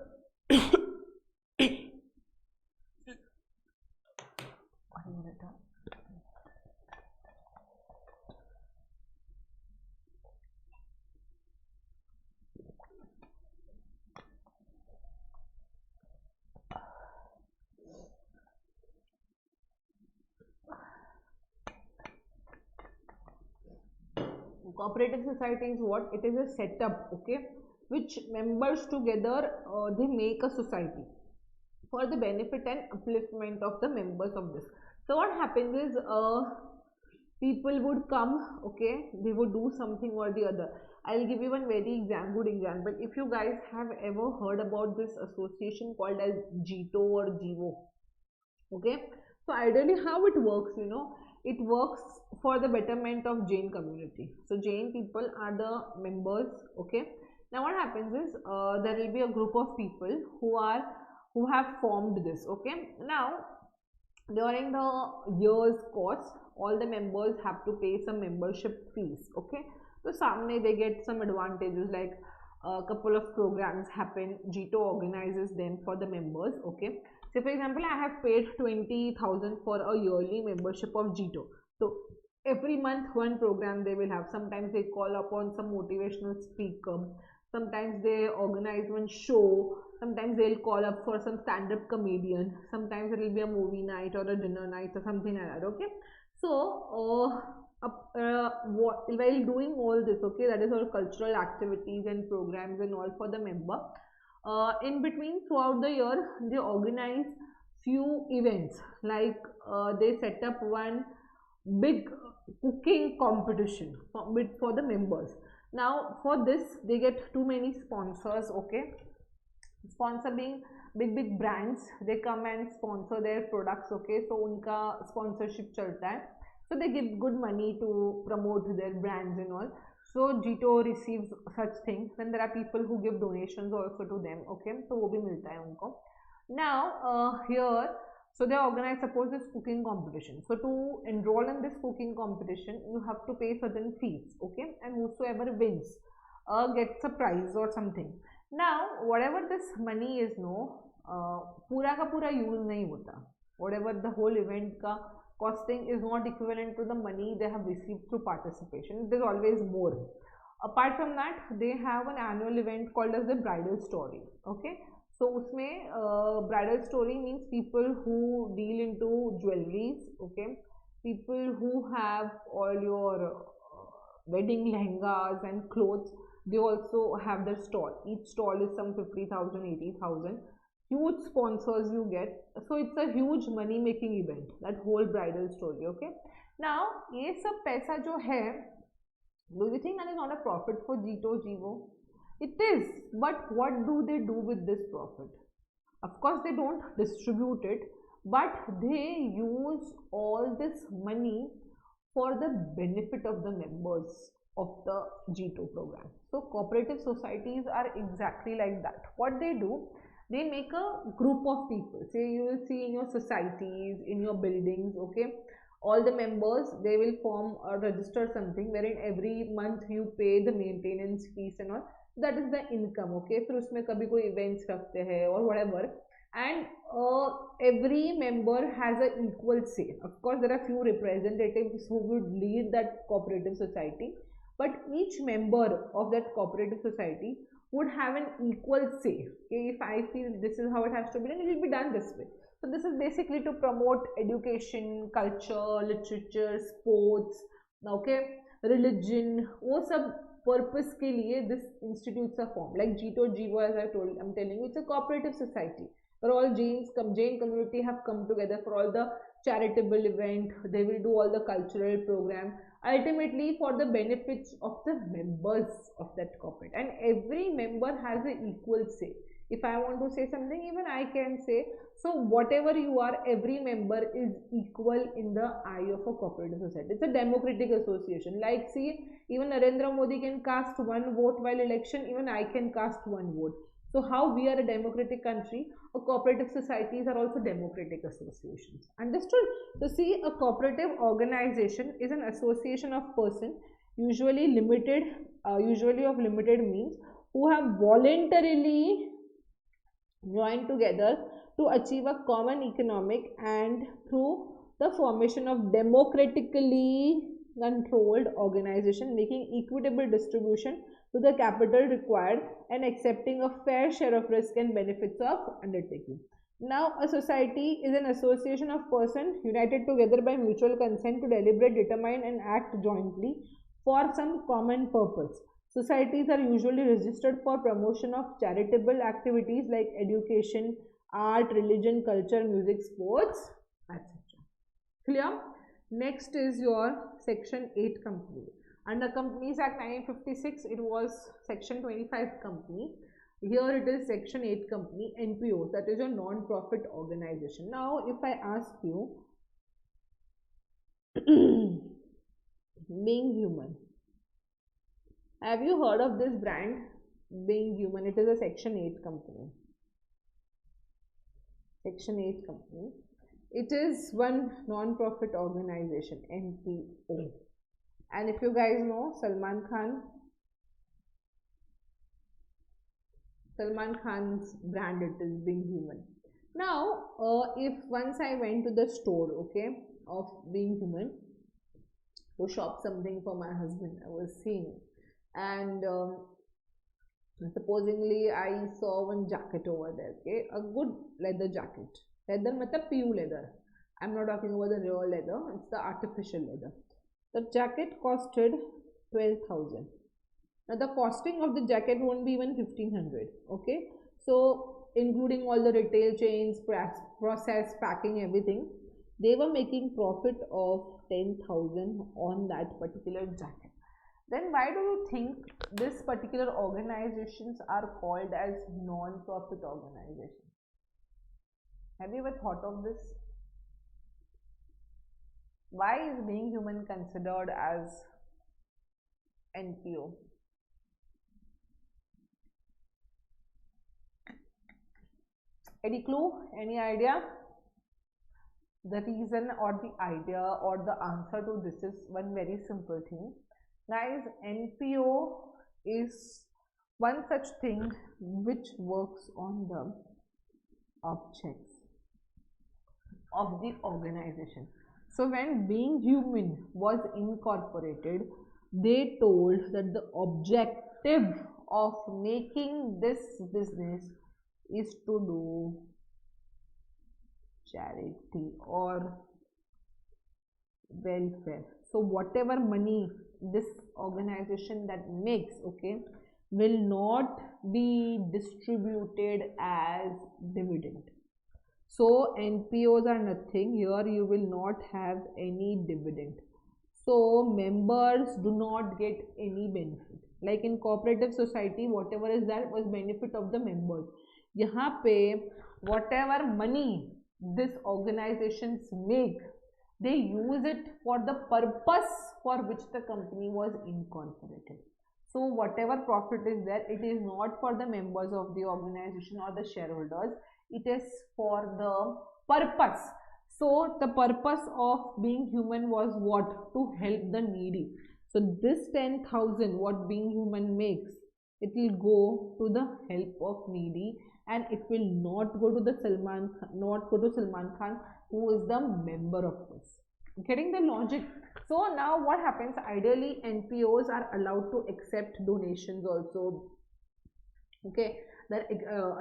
Cooperative society is what? It is a setup, okay, which members together they make a society for the benefit and upliftment of the members of this. So what happens is people would come, okay, they would do something or the other. I'll give you one very good example. If you guys have ever heard about this association called as GTO or GIVO, okay, so ideally how it works, you know, it works for the betterment of Jain community. So Jain people are the members, okay. Now what happens is there will be a group of people who have formed this, okay. Now during the year's course, all the members have to pay some membership fees, okay. So samne they get some advantages, like a couple of programs happen, GTO organizes them for the members, okay. So for example, I have paid 20,000 for a yearly membership of GTO. So every month one program they will have. Sometimes they call upon some motivational speaker, sometimes they organize one show, sometimes they'll call up for some stand-up comedian, sometimes it will be a movie night or a dinner night or something like that, okay. So while doing all this, okay, that is all cultural activities and programs and all for the member, in between throughout the year they organize few events, like they set up one big cooking competition for the members. Now for this they get too many sponsors, okay. Sponsor being big brands, they come and sponsor their products, okay. So unka sponsorship chalta hai, so they give good money to promote their brands and all. So GTO receives such things. Then there are people who give donations also to them, okay, so wo bhi milta hai unko. Now here, so they organize, suppose, this cooking competition. So to enroll in this cooking competition you have to pay certain fees, okay, and whosoever wins gets a prize or something. Now whatever this money is, no, पूरा का पूरा use नहीं होता. Whatever the whole event का costing is not equivalent to the money they have received through participation. There's always more. Apart from that, they have an annual event called as the bridal story, okay. So उसमें bridal story means people who deal into jewelries, okay, people who have all your wedding lehengas and clothes, they also have their stall. Each stall is some 50,000, 80,000. Huge sponsors you get, so it's a huge money making event, that whole bridal story, okay. Now ये सब पैसा जो है, do you think that is not a profit for GTO GIVO? It is, but what do they do with this profit? Of course they don't distribute it, but they use all this money for the benefit of the members of the GTO program. So cooperative societies are exactly like that. What they do, they make a group of people. Say you will see in your societies, in your buildings, okay, all the members, they will form or register something wherein every month you pay the maintenance fees and all. That is the income, okay. फिर उसमें कभी कोई events रखते हैं or whatever, and every member has an equal say. Of course there are few representatives who would lead that cooperative society, but each member of that cooperative society would have an equal say, okay. If I feel this is how it has to be done, it will be done this way. So this is basically to promote education, culture, literature, sports, okay, religion, वो सब purpose के लिए this institutes are formed. Like GTO GIVO, as I'm telling you, it's a cooperative society where all Jain community have come together for all the charitable event. They will do all the cultural program, ultimately for the benefits of the members of that cooperative, and every member has an equal say. If I want to say something, even I can say. So whatever you are, every member is equal in the eye of a cooperative society. It's a democratic association. Like, see, even Narendra Modi can cast one vote while election, even I can cast one vote. So how we are a democratic country, cooperative societies are also democratic associations. Understood? So see, a cooperative organization is an association of persons, usually limited, usually of limited means, who have voluntarily joined together to achieve a common economic and through the formation of democratically controlled organization, making equitable distribution to the capital required and accepting a fair share of risk and benefits of undertaking. Now, a society is an association of persons united together by mutual consent to deliberate, determine and act jointly for some common purpose. Societies are usually registered for promotion of charitable activities like education, art, religion, culture, music, sports, etc. Clear? Next is your Section 8 company. Under Companies Act 1956, it was Section 25 company. Here it is Section 8 company, NPOs, that is your non-profit organization. Now, if I ask you, Being Human, have you heard of this brand? Being Human, it is a Section 8 company. Section 8 company. It is one non-profit organization, NPO. And if you guys know Salman Khan's brand, it is Being Human. Now, if once I went to the store, okay, of Being Human to shop something for my husband, I was seeing, and supposingly I saw one jacket over there, okay, a good leather jacket. Leather matlab PU leather. I'm not talking about the real leather, it's the artificial leather. The jacket costed 12,000. Now the costing of the jacket won't be even 1,500. Okay, so including all the retail chains, process, packing, everything, they were making profit of 10,000 on that particular jacket. Then why do you think this particular organizations are called as non-profit organizations? Have you ever thought of this? Why is Being Human considered as NPO? Any clue? Any idea? The reason or the idea or the answer to this is one very simple thing. Guys, NPO is one such thing which works on the objects of the organization. So when Being Human was incorporated, they told that the objective of making this business is to do charity or welfare. So whatever money this organization that makes, okay, will not be distributed as dividend. So NPOs are nothing. Here you will not have any dividend. So members do not get any benefit. Like in cooperative society, whatever is that was benefit of the members. यहाँ पे whatever money this organizations make, they use it for the purpose for which the company was incorporated. So whatever profit is there, it is not for the members of the organization or the shareholders. It is for the purpose. So the purpose of Being Human was what? To help the needy. So this 10,000 what Being Human makes, it will go to the help of needy, and it will not go to the Salman Khan, who is the member of this. Getting the logic? So now what happens? Ideally, NPOs are allowed to accept donations also. Okay, they're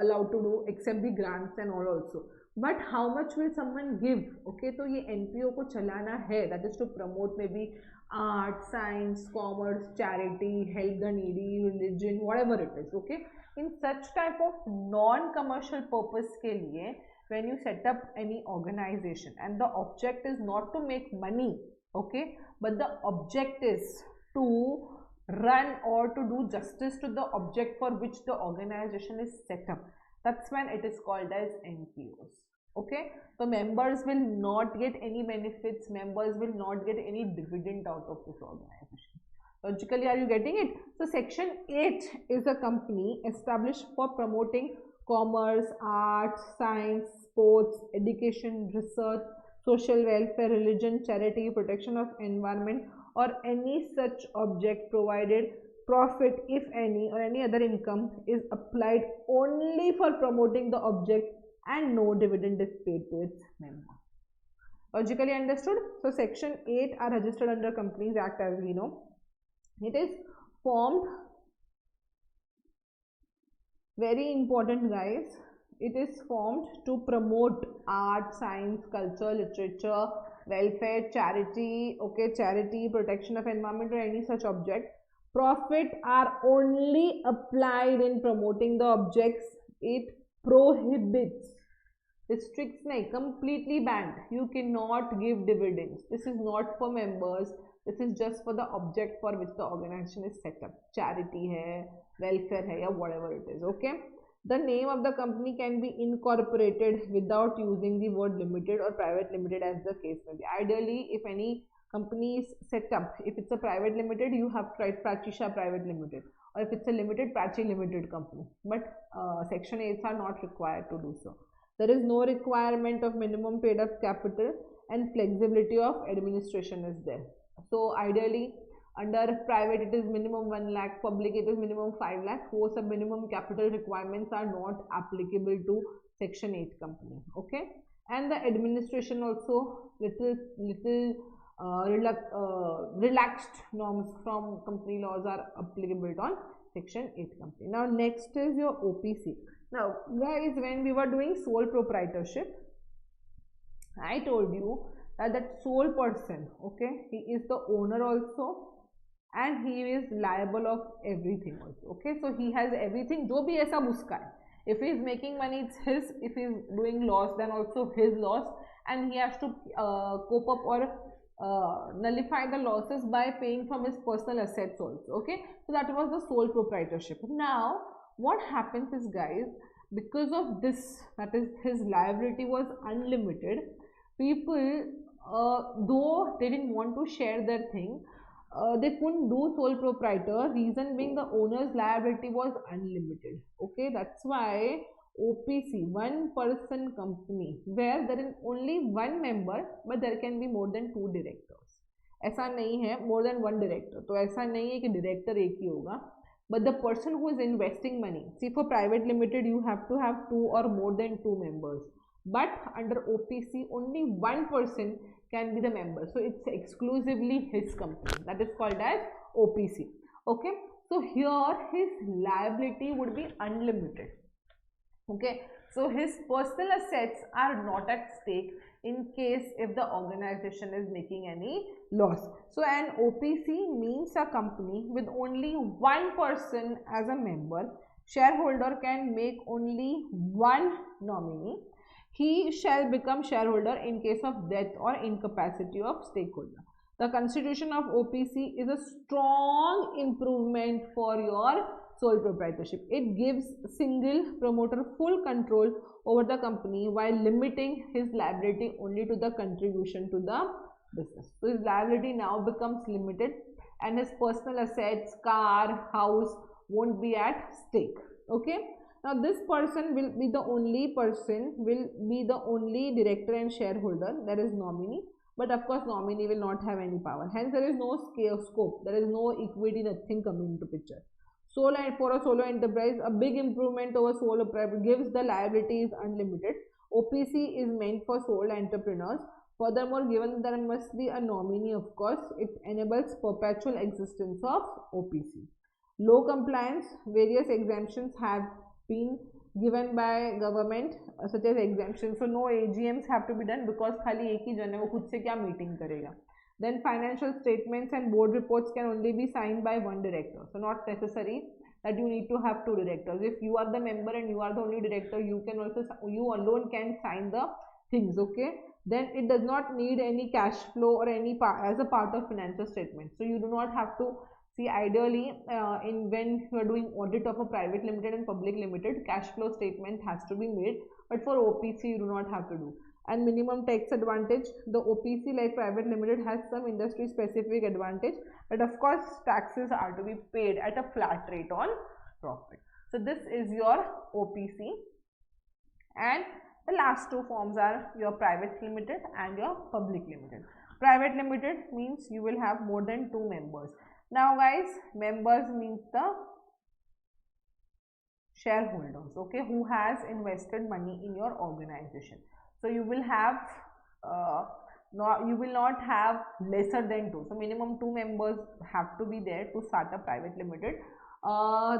allowed to accept the grants and all also. But how much will someone give? Okay, so ये NPO को चलाना है, that is to promote maybe art, science, commerce, charity, help the needy, religion, whatever it is. Okay, in such type of non-commercial purpose के लिए, when you set up any organization and the object is not to make money, okay, but the object is to run or to do justice to the object for which the organization is set up, that's when it is called as NPOs. Okay, so members will not get any benefits, members will not get any dividend out of this organization. Logically, are you getting it? So Section 8 is a company established for promoting commerce, arts, science, sports, education, research, social welfare, religion, charity, protection of environment, or any such object, provided profit, if any, or any other income is applied only for promoting the object and no dividend is paid to its member. Logically understood? So Section 8 are registered under Companies Act, as we know. It is formed, very important guys, it is formed to promote art, science, culture, literature, welfare, charity, okay, charity, protection of environment or any such object. Profit are only applied in promoting the objects. It prohibits, restricts, nahi, completely banned. You cannot give dividends. This is not for members. This is just for the object for which the organization is set up. Charity hai, welfare hai, or whatever it is. Okay. The name of the company can be incorporated without using the word limited or private limited as the case may be. Ideally, if any company is set up, if it's a private limited, you have to write Prachi Shah Private Limited, or if it's a limited, Prachi Limited Company. But Section 8s are not required to do so. There is no requirement of minimum paid up capital, and flexibility of administration is there. So ideally, under private it is minimum 1 lakh, public it is minimum 5 lakh. वो सब minimum capital requirements are not applicable to Section 8 company. Okay, and the administration also little relaxed norms from company laws are applicable on Section 8 company. Now next is your OPC. Now guys, when we were doing sole proprietorship, I told you that sole person, okay, he is the owner also, and he is liable of everything also. Okay, so he has everything, जो भी है सब उसका है. If he is making money, it's his. If he is doing loss, then also his loss, and he has to cope up or nullify the losses by paying from his personal assets also. Okay, so that was the sole proprietorship. Now what happens is, guys, because of this, that is, his liability was unlimited, people, though they didn't want to share their thing, they couldn't do sole proprietor. Reason being, the owner's liability was unlimited. Okay, that's why OPC, one person company, where there is only one member but there can be more than 2 directors. ऐसा नहीं है more than 1 director, तो ऐसा नहीं है कि director एक ही होगा, but the person who is investing money, see, for private limited you have to have 2 or more than 2 members, but under OPC only one person can be the member, so it's exclusively his company. That is called as OPC. Okay, so here his liability would be unlimited. Okay, so his personal assets are not at stake in case if the organization is making any loss. So an OPC means a company with only one person as a member. Shareholder can make only one nominee. He shall become shareholder in case of death or incapacity of stakeholder. The constitution of OPC is a strong improvement for your sole proprietorship. It gives single promoter full control over the company while limiting his liability only to the contribution to the business. So his liability now becomes limited and his personal assets, car, house won't be at stake. Okay. Now this person will be the only person, will be the only director and shareholder, that is nominee, but of course nominee will not have any power. Hence there is no scope, there is no equity, nothing coming into picture. Solo, and for a solo enterprise, a big improvement over solo private gives the liability is unlimited. OPC is meant for sole entrepreneurs. Furthermore, given there must be a nominee, of course, it enables perpetual existence of OPC. Low compliance, various exemptions have been given by government, such as exemptions. So no AGMs have to be done because खाली एक ही जन है, वो खुद से क्या meeting करेगा. Then financial statements and board reports can only be signed by one director. So not necessary that you need to have 2 directors. If you are the member and you are the only director, you can also, you alone can sign the things. Okay. Then it does not need any cash flow or any as a part of financial statement. So you do not have to see, ideally in when you are doing audit of a private limited and public limited, cash flow statement has to be made, but for OPC you do not have to do. And minimum tax advantage, the OPC like private limited has some industry specific advantage, but of course taxes are to be paid at a flat rate on profit. So this is your OPC, and the last 2 forms are your private limited and your public limited. Private limited means you will have more than 2 members. Now guys, members means the shareholders, okay, who has invested money in your organization. So you will have you will not have lesser than 2. So minimum 2 members have to be there to start a private limited.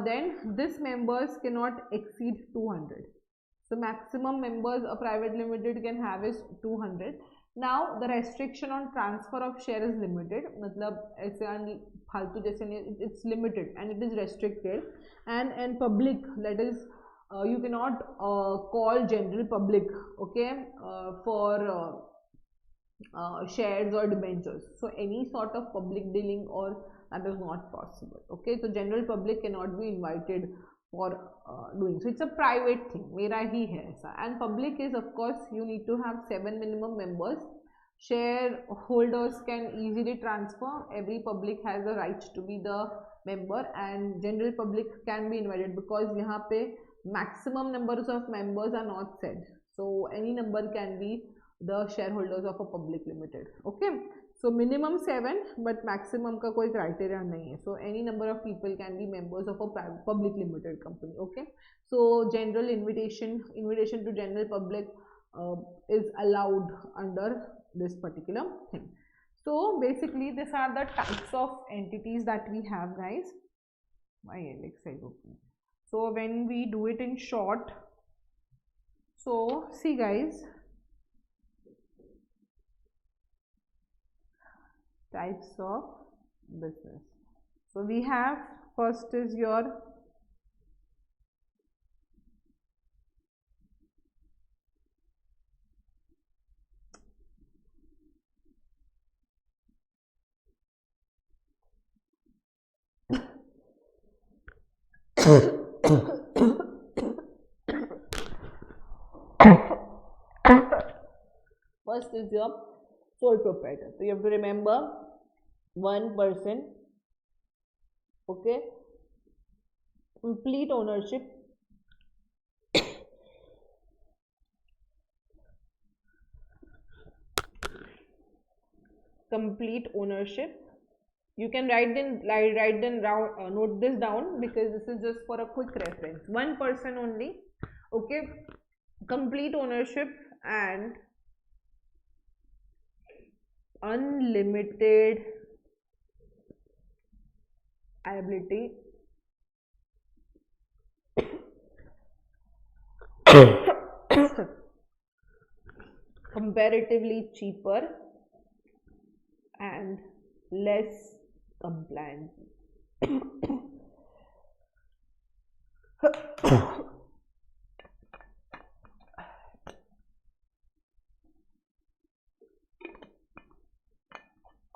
Then this members cannot exceed 200. So maximum members a private limited can have is 200. Now the restriction on transfer of share is limited, मतलब ऐसे फालतू जैसे नहीं, it's limited and it is restricted, and public, that is you cannot call general public, okay, for shares or debentures. So any sort of public dealing or that is not possible. Okay, so general public cannot be invited for doing. So it's a private thing. मेरा ही है ऐसा. And public is, of course, you need to have 7 minimum members. Shareholders can easily transfer. Every public has a right to be the member, and general public can be invited because यहाँ पे maximum numbers of members are not said. So any number can be the shareholders of a public limited. Okay, so minimum 7 but maximum का कोई criteria नहीं है. So any number of people can be members of a public limited company. Okay, so general invitation to general public is allowed under this particular thing. So basically these are the types of entities that we have, guys. So when we do it in short, so see guys, types of business. So we have, first is your first is your sole proprietor. So you have to remember one person, okay, complete ownership, complete ownership. You can write down, note this down because this is just for a quick reference. One person only, okay, complete ownership and unlimited liability. Comparatively cheaper and less compliant.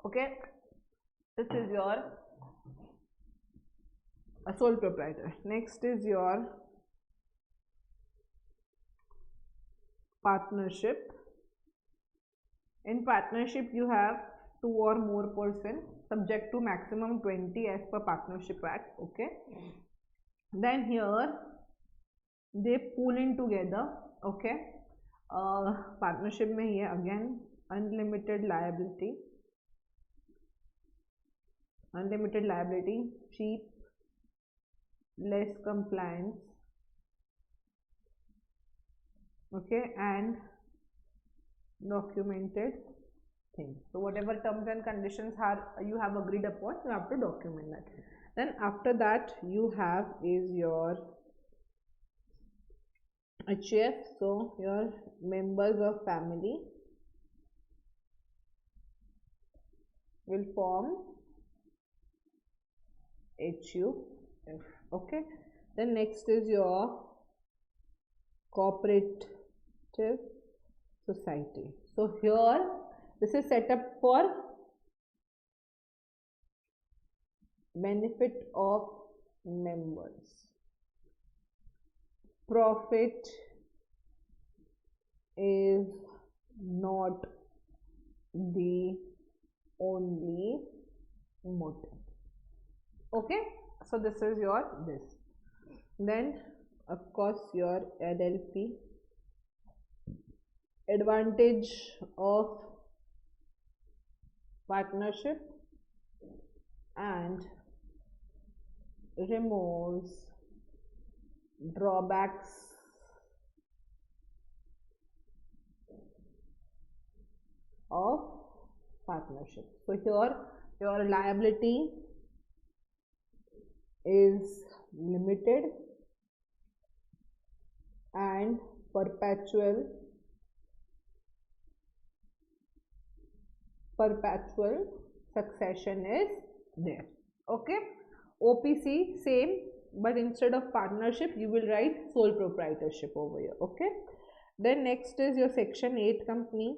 Okay, this is your sole proprietor. Next is your partnership. In partnership you have 2 or more person, subject to maximum 20 as per Partnership Act. Okay, then here they pool in together. Okay, partnership में ये again unlimited liability, cheap, less compliance, okay, and documented things. So whatever terms and conditions you have agreed upon, you have to document that. Then after that you have is your HUF. So your members of family will form HUF. Okay, then next is your cooperative society. So here this is set up for benefit of members. Profit is not the only motive. Okay, so this is your this. Then of course your LLP. Advantage of partnership and removes drawbacks of partnership. So here your liability is limited and perpetual perpetual succession is there. Okay. OPC same, but instead of partnership you will write sole proprietorship over here. Okay. Then next is your section 8 company.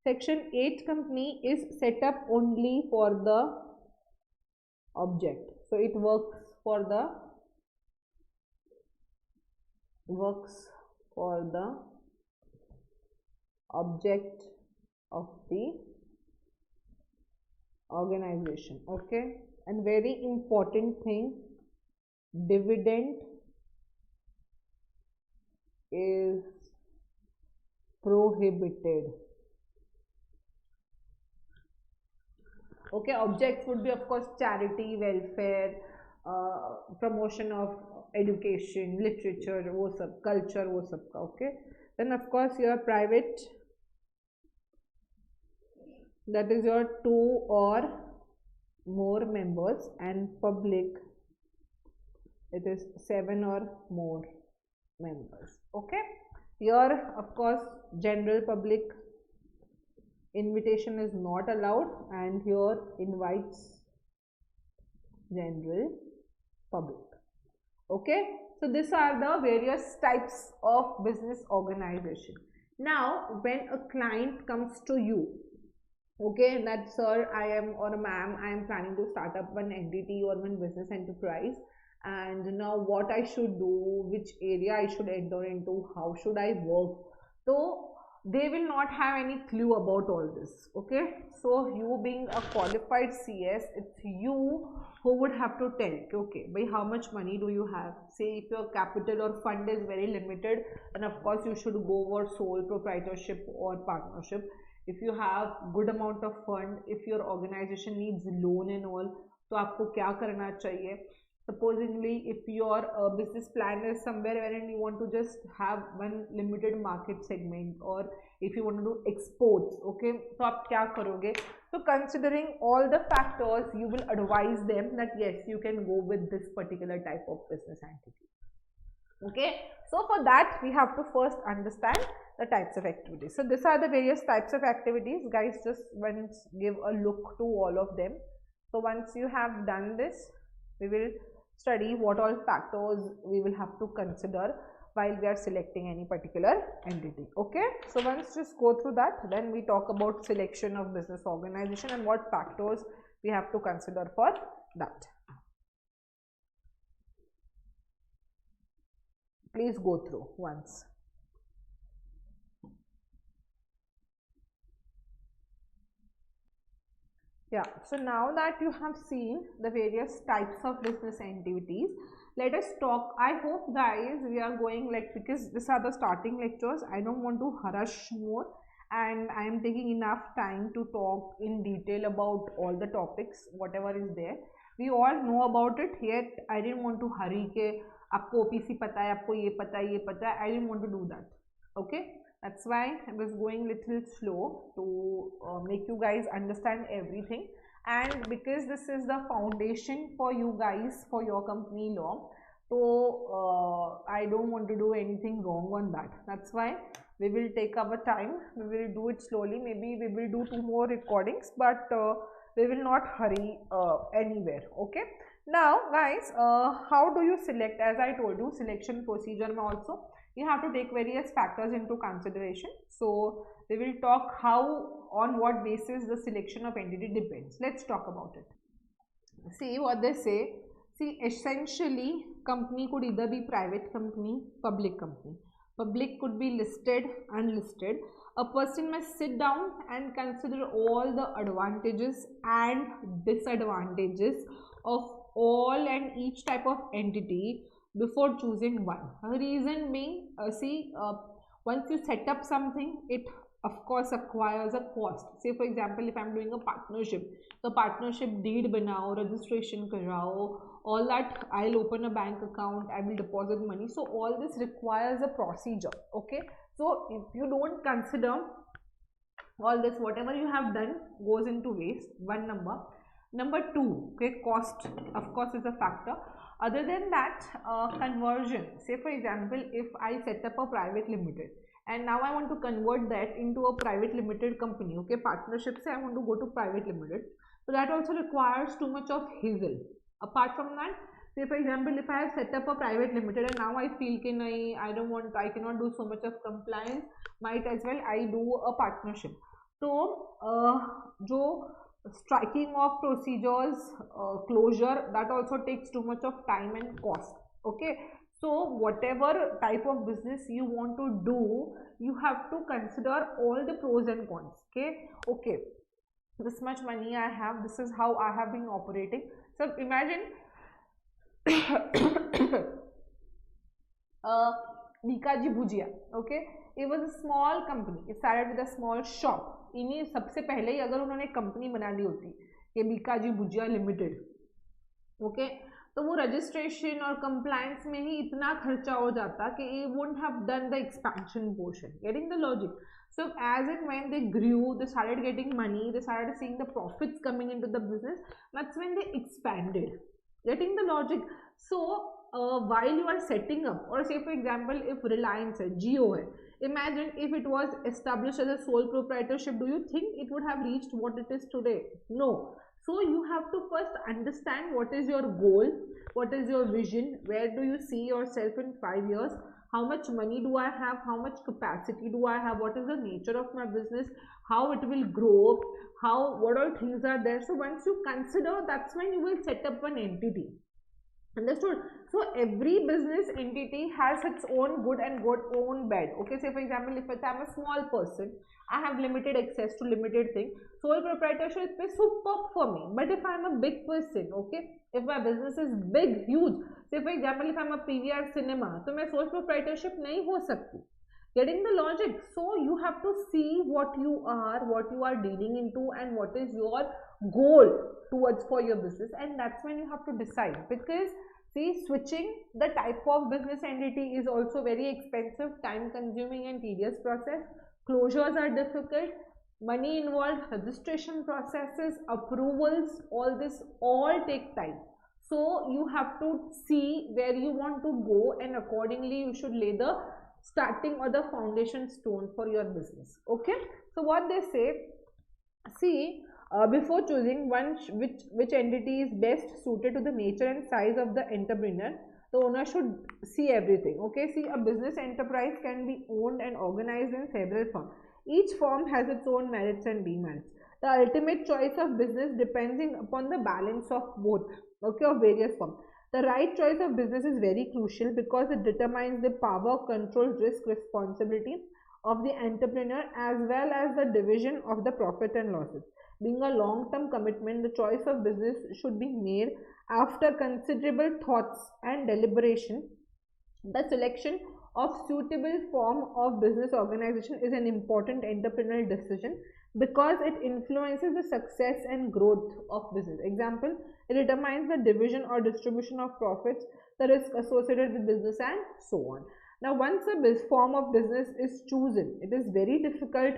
Section 8 company is set up only for the object, so it works for the object of the organization. Okay. And very important thing, dividend is prohibited. Okay. Objects would be of course charity, welfare, promotion of education, literature, वो सब, culture, वो सब का. Okay. Then of course your private, that is your 2 or more members, and public, it is 7 or more members. Okay. Here of course general public invitation is not allowed, and here invites general public. Okay. So these are the various types of business organization. Now when a client comes to you, okay, that sir, I am, or ma'am, I am planning to start up one entity or one business enterprise, and now what I should do, which area I should enter into, how should I work. So they will not have any clue about all this. Okay. So you being a qualified CS, it's you who would have to tell, okay, by how much money do you have. Say if your capital or fund is very limited, then of course you should go for sole proprietorship or partnership. If you have good amount of fund, if your organization needs loan and all, तो आपको क्या करना चाहिए. Supposingly if your business plan is somewhere wherein you want to just have one limited market segment, or if you want to do exports, okay, तो आप क्या करोगे. So considering all the factors, you will advise them that yes, you can go with this particular type of business entity. Okay. So for that we have to first understand the types of activities. So these are the various types of activities, guys. Just once give a look to all of them. So once you have done this, we will study what all factors we will have to consider while we are selecting any particular entity. Okay. So once just go through that, then we talk about selection of business organization and what factors we have to consider for that. Please go through once. Yeah, so now that you have seen the various types of business activities, let us talk. I hope guys we are going like, because these are the starting lectures, I don't want to rush more, and I am taking enough time to talk in detail about all the topics, whatever is there. We all know about it, yet I didn't want to hurry ke आपको OPC पता है, आपको ये पता है, ये पता है. I didn't want to do that. Okay. That's why I was going little slow to make you guys understand everything, and because this is the foundation for you guys for your company law, so I don't want to do anything wrong on that. That's why we will take our time, we will do it slowly. Maybe we will do 2 more recordings, but we will not hurry anywhere. Okay. Now guys, how do you select? As I told you, selection procedure mein also you have to take various factors into consideration. So we will talk how, on what basis the selection of entity depends. Let's talk about it. See what they say. See, essentially company could either be private company, public company. Public could be listed, unlisted. A person must sit down and consider all the advantages and disadvantages of all and each type of entity before choosing one. Reason being, once you set up something, it of course acquires a cost. Say for example, if I am doing a partnership, the partnership deed banao, registration karao, all that, I'll open a bank account, I will deposit money. So all this requires a procedure. Okay. So if you don't consider all this, whatever you have done goes into waste. One number. Number 2, okay, cost of course is a factor. Other than that, conversion. Say for example, if I set up a private limited and now I want to convert that into a private limited company. Okay, partnership say I want to go to private limited, so that also requires too much of hassle. Apart from that, say for example, if I have set up a private limited and now I feel कि नहीं, I cannot do so much of compliance, might as well I do a partnership. So जो striking of procedures, closure, that also takes too much of time and cost. Okay, so whatever type of business you want to do, you have to consider all the pros and cons. Okay, this much money I have, this is how I have been operating. So imagine Bikaji Bhujia. Okay, it was a small company. It started with a small shop. इन्हीं सबसे पहले ही अगर उन्होंने company बना दी होती कि बीकाजी भुजिया limited, okay, तो वो रजिस्ट्रेशन और कंप्लायंस में ही इतना खर्चा हो जाता कि it wouldn't have done the expansion portion. Getting the logic? So as and when they grew, they started getting money, they started seeing the profits coming into the business. That's when they expanded. Getting the logic? So while you are setting up, or say for example, if Reliance है, Jio है, imagine if it was established as a sole proprietorship, do you think it would have reached what it is today? No. So you have to first understand what is your goal, what is your vision, where do you see yourself in 5 years, how much money do I have, how much capacity do I have, what is the nature of my business, how it will grow, what all things are there. So once you consider, that's when you will set up an entity. Understood? So every business entity has its own good and own bad. Okay, say for example, if I'm a small person, I have limited access to limited thing, sole proprietorship is superb for me. But if I'm a big person, okay, if my business is big, huge, say for example, if I'm a PVR cinema, तो मैं sole proprietorship नहीं हो सकती. Getting the logic? So you have to see what you are dealing into, and what is your goal towards for your business, and that's when you have to decide. Because see, switching the type of business entity is also very expensive, time consuming and tedious process. Closures are difficult, money involved, registration processes, approvals, all this all take time. So you have to see where you want to go, and accordingly you should lay the starting or the foundation stone for your business. Okay, so what they say, see, before choosing which entity is best suited to the nature and size of the entrepreneur, the owner should see everything. Okay, see, a business enterprise can be owned and organized in several forms. Each form has its own merits and demerits. The ultimate choice of business depending upon the balance of both, okay, of various forms. The right choice of business is very crucial because it determines the power, control, risk, responsibility of the entrepreneur, as well as the division of the profit and losses. Being a long-term commitment, the choice of business should be made after considerable thoughts and deliberation. The selection of suitable form of business organization is an important entrepreneurial decision because it influences the success and growth of business. Example, it determines the division or distribution of profits, the risk associated with business, and so on. Now, once a form of business is chosen, it is very difficult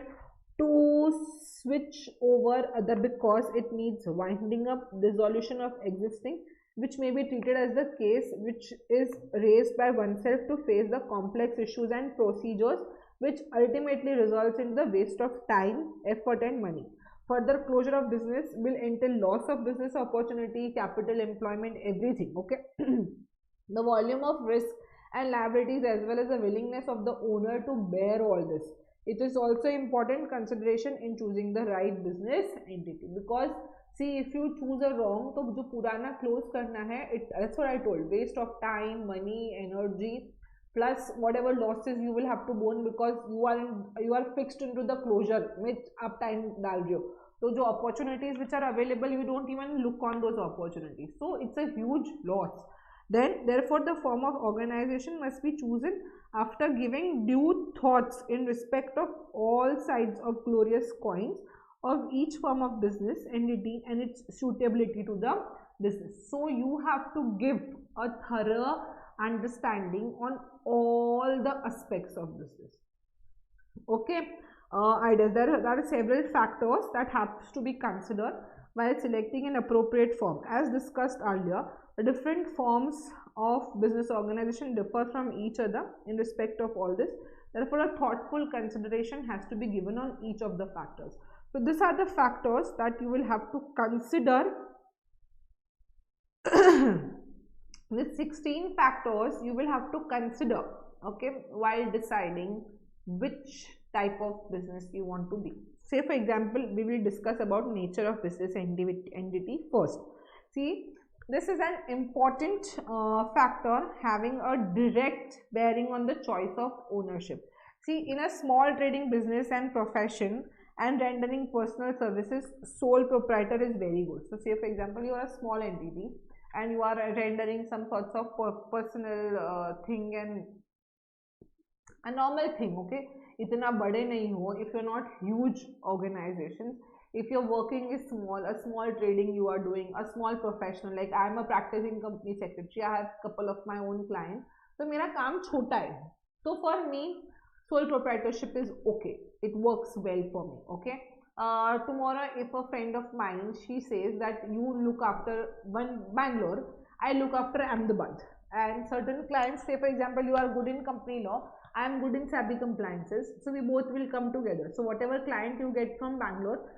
to switch over other because it needs winding up, dissolution of existing, which may be treated as the case which is raised by oneself to face the complex issues and procedures, which ultimately results in the waste of time, effort, and money. Further closure of business will entail loss of business opportunity, capital, employment, everything. Okay, the volume of risk and liabilities, as well as the willingness of the owner to bear all this, it is also important consideration in choosing the right business entity. Because see, if you choose a wrong, तो जो पुराना close करना है, that's what I told, waste of time, money, energy, plus whatever losses you will have to burn because you are fixed into the closure में आप time डाल रहे हो. So जो opportunities which are available, you don't even look on those opportunities. So it's a huge loss. Then therefore the form of organization must be chosen after giving due thoughts in respect of all sides of glorious coins of each form of business entity and its suitability to the business. So you have to give a thorough understanding on all the aspects of business. Okay, there are several factors that have to be considered while selecting an appropriate form. As discussed earlier, the different forms of business organization differ from each other in respect of all this. Therefore, a thoughtful consideration has to be given on each of the factors. So these are the factors that you will have to consider. With 16 factors you will have to consider, okay, while deciding which type of business you want to be. Say for example, we will discuss about nature of business entity first. See, this is an important factor having a direct bearing on the choice of ownership. See, in a small trading business and profession and rendering personal services, sole proprietor is very good. So say for example, you are a small entity and you are rendering some sorts of personal thing and a normal thing, okay, itna bade nahi ho, if you're not huge organizations, if your working is small, a small trading you are doing, a small professional, like I am a practicing company secretary, I have couple of my own clients, so mera kaam chota hai, so for me sole proprietorship is okay, it works well for me, okay. Tomorrow if a friend of mine, she says that you look after one Bangalore, I look after Ahmedabad, and certain clients, say for example you are good in company law, I am good in SEBI compliances, so we both will come together. So whatever client you get from Bangalore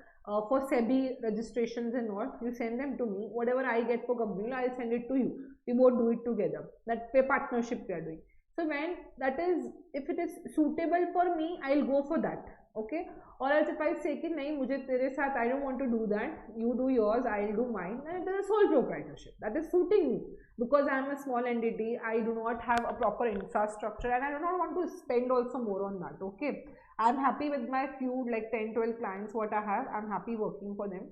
for SEBI registrations and all, you send them to me. Whatever I get for company law, I'll send it to you. We both do it together. That a partnership we are doing. So when that is, if it is suitable for me, I'll go for that, okay. Or else if I say कि नहीं मुझे तेरे साथ, I don't want to do that, you do yours, I'll do mine, then it is a sole proprietorship. That is suiting me because I am a small entity, I do not have a proper infrastructure and I do not want to spend also more on that, okay. I'm happy with my few like 10-12 clients what I have, I'm happy working for them,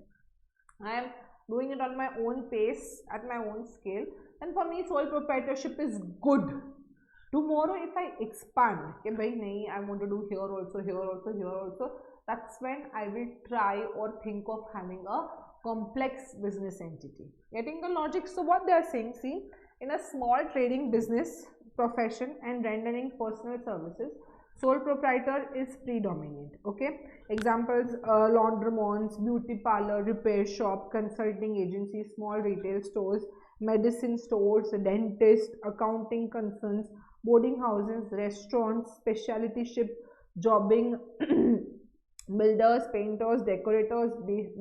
I am doing it on my own pace, at my own scale, and for me sole proprietorship is good. Tomorrow if I expand, okay, bhai, nahi, I want to do here also, here also, here also, that's when I will try or think of having a complex business entity. Getting the logic? So what they are saying, see, in a small trading business, profession and rendering personal services, sole proprietor is predominant, okay. Examples, laundromats, beauty parlor, repair shop, consulting agencies, small retail stores, medicine stores, dentist, accounting concerns, boarding houses, restaurants, specialty ship, jobbing, builders, painters, decorators,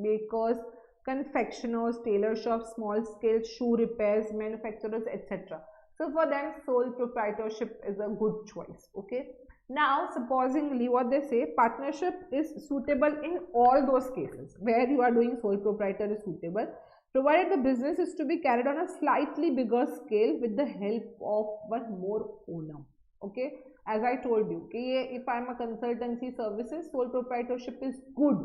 bakers, confectioners, tailor shops, small scale shoe repairs, manufacturers, etc. So for them sole proprietorship is a good choice, okay. Now supposingly what they say, partnership is suitable in all those cases where you are doing sole proprietor is suitable, provided the business is to be carried on a slightly bigger scale with the help of one more owner, okay. As I told you, okay, if I am a consultancy services, sole proprietorship is good,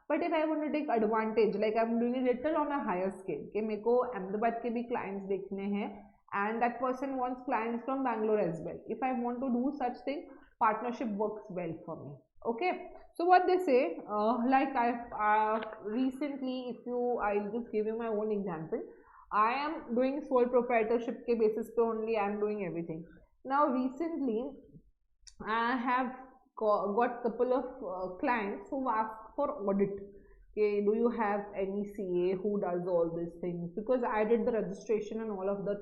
but if I want to take advantage, like I am doing it little on a higher scale, okay, मेरे को Ahmedabad के भी clients देखने हैं and that person wants clients from Bangalore as well. If I want to do such thing, partnership works well for me, okay. So what they say, like I've recently, if you, I'll just give you my own example, I am doing sole proprietorship ke basis pe only I am doing everything. Now recently I have got couple of clients who ask for audit. Okay, do you have any CA who does all these things? Because I did the registration and all of that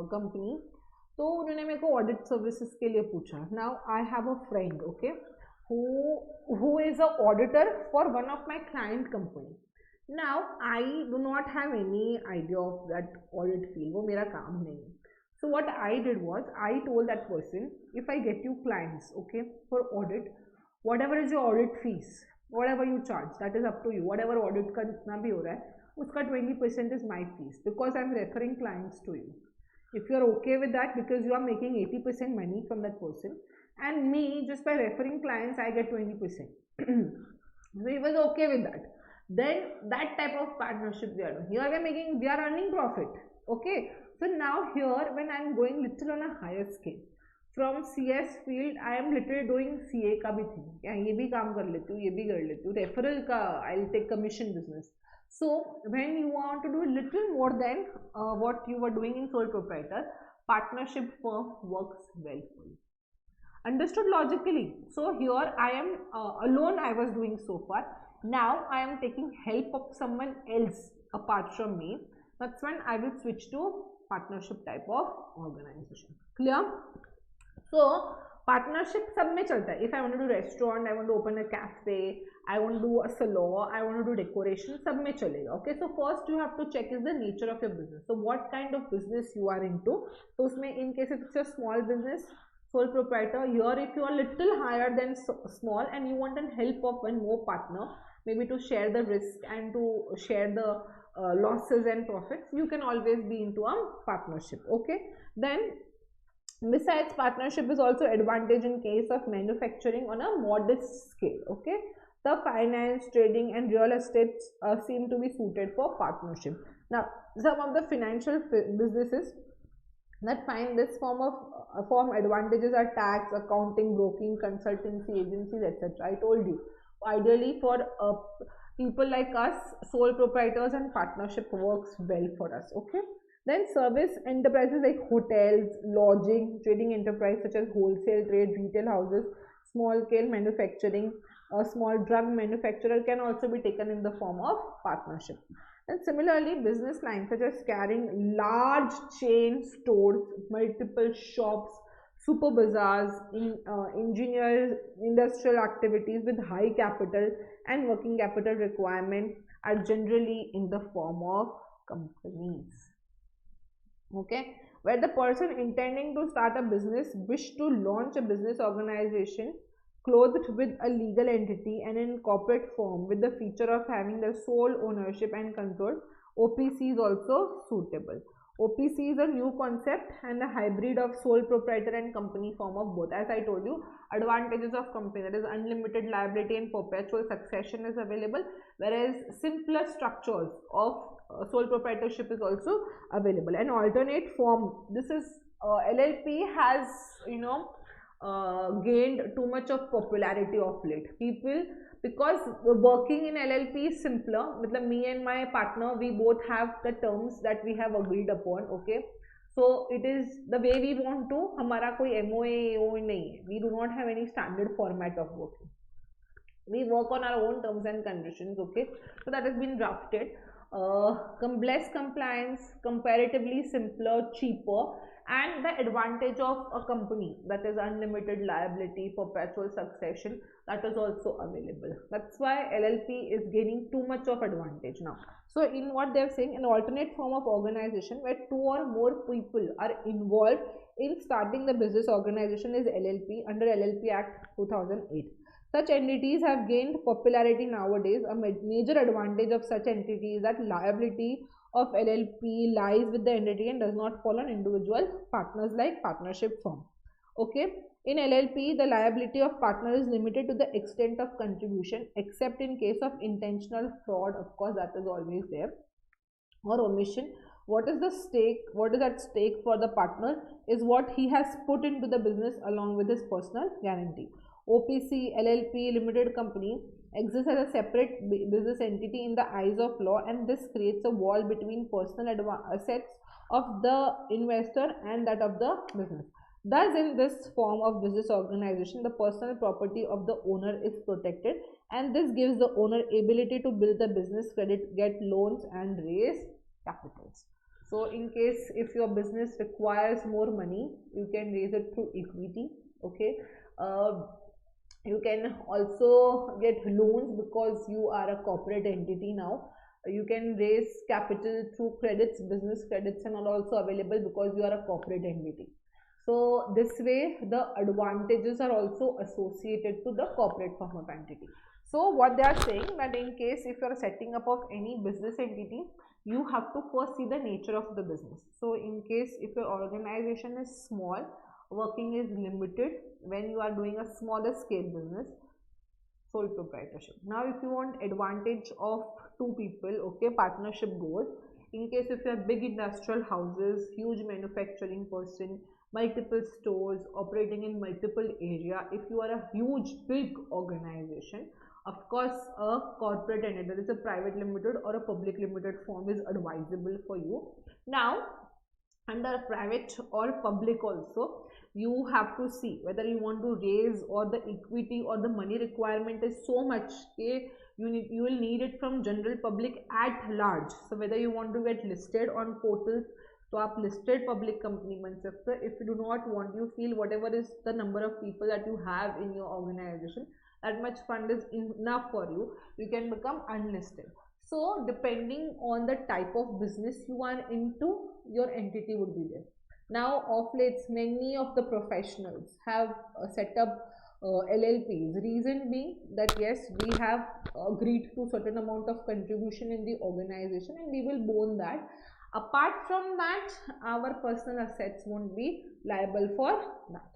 company. तो उन्होंने मेरे को audit services के लिए पूछा. Now I have a friend, okay, who is a auditor for one of my client company. Now I do not have any idea of that audit field, वो मेरा काम नहीं है. So what I did was, I told that person, if I get you clients, okay, for audit, whatever is your audit fees, whatever you charge, that is up to you. Whatever audit का जितना भी हो रहा है, उसका 20% is my fees, because I am referring clients to you. If you are okay with that, because you are making 80% money from that person, and me, just by referring clients, I get 20%. So he was okay with that. Then that type of partnership we are doing. Here we are earning profit. Okay. So now here, when I am going little on a higher scale, from CS field, I am literally doing CA का भी thing. क्या ये भी काम कर लेती हूँ, ये भी कर लेती हूँ. Referral का, I'll take commission business. So when you want to do a little more than what you were doing in sole proprietor, partnership firm works well for you. Understood logically? So here I am alone, I was doing so far. Now I am taking help of someone else apart from me. That's when I will switch to partnership type of organization. Clear? So partnership सब में चलता है. If I want to do restaurant, I want to open a cafe, I want to do a salon, I want to do decoration, सब में चलेगा. Okay, so first you have to check is the nature of your business. So what kind of business you are into. तो उसमें in case it's a small business, sole proprietor, here if you are little higher than small and you want an help of one more partner, maybe to share the risk and to share the losses and profits, you can always be into a partnership. Okay, then besides, partnership is also advantage in case of manufacturing on a modest scale. Okay, the finance, trading and real estate seem to be suited for partnership. Now some of the financial businesses that find this form advantages are tax, accounting, broking, consultancy, agencies, etc. I told you, ideally for people like us, sole proprietors and partnership works well for us. Okay, then service enterprises like hotels, lodging, trading enterprise such as wholesale trade, retail houses, small scale manufacturing, a small drug manufacturer can also be taken in the form of partnership. And similarly, business lines such as carrying large chain stores, multiple shops, super bazaars, engineer industrial activities with high capital and working capital requirement are generally in the form of companies. Okay, where the person intending to start a business wish to launch a business organization clothed with a legal entity and in corporate form with the feature of having the sole ownership and control, OPC is also suitable. OPC is a new concept and a hybrid of sole proprietor and company form of both. As I told you, advantages of company, that is unlimited liability and perpetual succession is available, whereas simpler structures of sole proprietorship is also available. An alternate form, this is LLP has, you know, gained too much of popularity of late. People, because working in LLP is simpler, मतलब me and my partner, we both have the terms that we have agreed upon. Okay, so it is the way we want to. हमारा कोई MOA नहीं है. We do not have any standard format of working. We work on our own terms and conditions. Okay, so that has been drafted. Less compliance, comparatively simpler, cheaper, and the advantage of a company, that is unlimited liability, perpetual succession, that is also available. That's why LLP is gaining too much of advantage now. So in what they are saying, an alternate form of organization where two or more people are involved in starting the business organization is LLP under LLP Act 2008. Such entities have gained popularity nowadays. A major advantage of such entities is that liability of LLP lies with the entity and does not fall on individual partners like partnership firm. Okay, in LLP, the liability of partner is limited to the extent of contribution, except in case of intentional fraud. Of course, that is always there, or omission. What is the stake? What is at stake for the partner is what he has put into the business along with his personal guarantee. OPC, LLP, limited company exists as a separate business entity in the eyes of law, and this creates a wall between personal assets of the investor and that of the business. Thus, in this form of business organization, the personal property of the owner is protected, and this gives the owner ability to build the business credit, get loans and raise capitals. So in case if your business requires more money, you can raise it through equity. Okay, you can also get loans because you are a corporate entity now. You can raise capital through credits, business credits, and are also available because you are a corporate entity. So this way the advantages are also associated to the corporate form of entity. So what they are saying, that in case if you are setting up of any business entity, you have to first see the nature of the business. So in case if your organization is small, working is limited, when you are doing a smaller scale business, sole proprietorship. Now if you want advantage of two people, okay, partnership goes. In case if you have big industrial houses, huge manufacturing person, multiple stores operating in multiple area, if you are a huge big organization, of course a corporate entity, that is a private limited or a public limited form, is advisable for you. Now under private or public also, you have to see whether you want to raise, or the equity or the money requirement is so much, okay, you will need it from general public at large. So whether you want to get listed on portals तो आप listed public company बन सकते हो. If you do not want, you feel whatever is the number of people that you have in your organization, that much fund is enough for you, you can become unlisted. So depending on the type of business you are into, your entity would be there. Now of late many of the professionals have set up LLPs. Reason being that yes, we have agreed to certain amount of contribution in the organization and we will bond that. Apart from that, our personal assets won't be liable for that.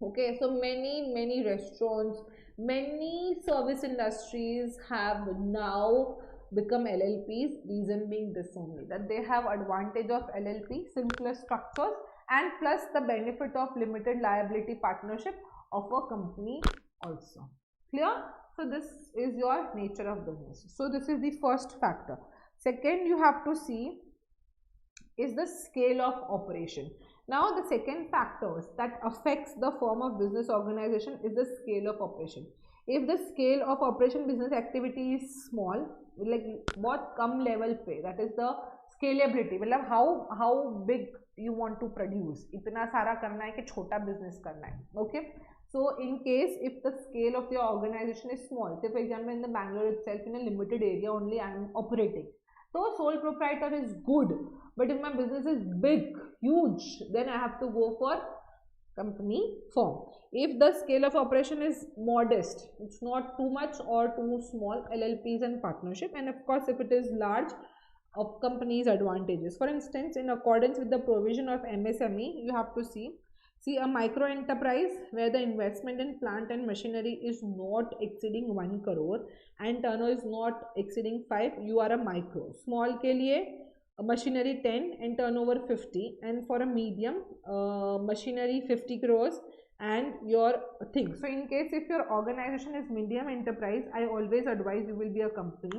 Okay, so many restaurants, many service industries have now become LLPs. Reason being this only, that they have advantage of LLP, simpler structures, and plus the benefit of limited liability partnership of a company also. Clear? So this is your nature of business. So this is the first factor. Second, you have to see is the scale of operation. Now the second factors that affects the form of business organization is the scale of operation. If the scale of operation business activity is small, like बहुत कम level पे, that is the scalability, मतलब how big you want to produce, इतना सारा करना है कि छोटा business करना है. Okay, so in case if the scale of your organization is small, say for example in the Bangalore itself, in a limited area only I am operating, so sole proprietor is good. But if my business is big, huge, then I have to go for company form. If the scale of operation is modest, it's not too much or too small, LLPs and partnership. And of course, if it is large, of company's advantages. For instance, in accordance with the provision of MSME, you have to see a micro enterprise where the investment in plant and machinery is not exceeding 1 crore and turnover is not exceeding 5, you are a micro. Small ke liye machinery 10 and turnover 50, and for a medium machinery 50 crores and your thing. So in case if your organization is medium enterprise, I always advise you will be a company.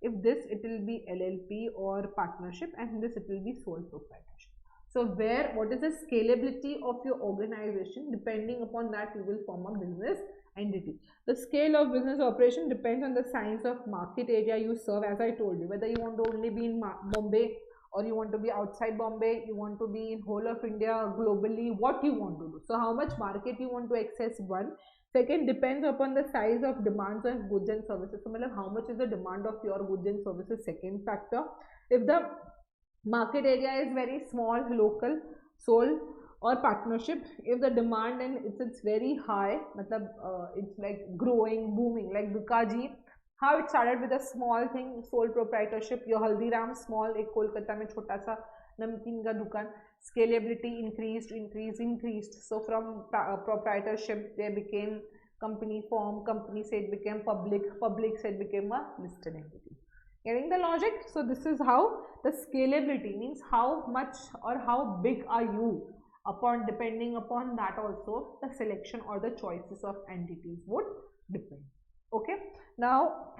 If this, it will be LLP or partnership, and this it will be sole proprietorship. So what is the scalability of your organization? Depending upon that, you will form a business entity. The scale of business operation depends on the size of market area you serve, as I told you, whether you want to only be in Bombay or you want to be outside Bombay, you want to be in whole of India, globally, what you want to do. So how much market you want to access, one. Second, depends upon the size of demands of goods and services. So how much is the demand of your goods and services, second factor. If the market area is very small, local, sole or partnership, if the demand and it's very high, it's like growing, booming, like Dukaji, how it started with a small thing, sole proprietorship, your Haldiram small, ek Kolkata mein chota sa namkeen ka dukan, scalability increased. So from proprietorship, they became company form, company said became public said became a listed entity. Getting the logic? So this is how the scalability means how much or how big are you, depending upon that also the selection or the choices of entities would depend. Okay, now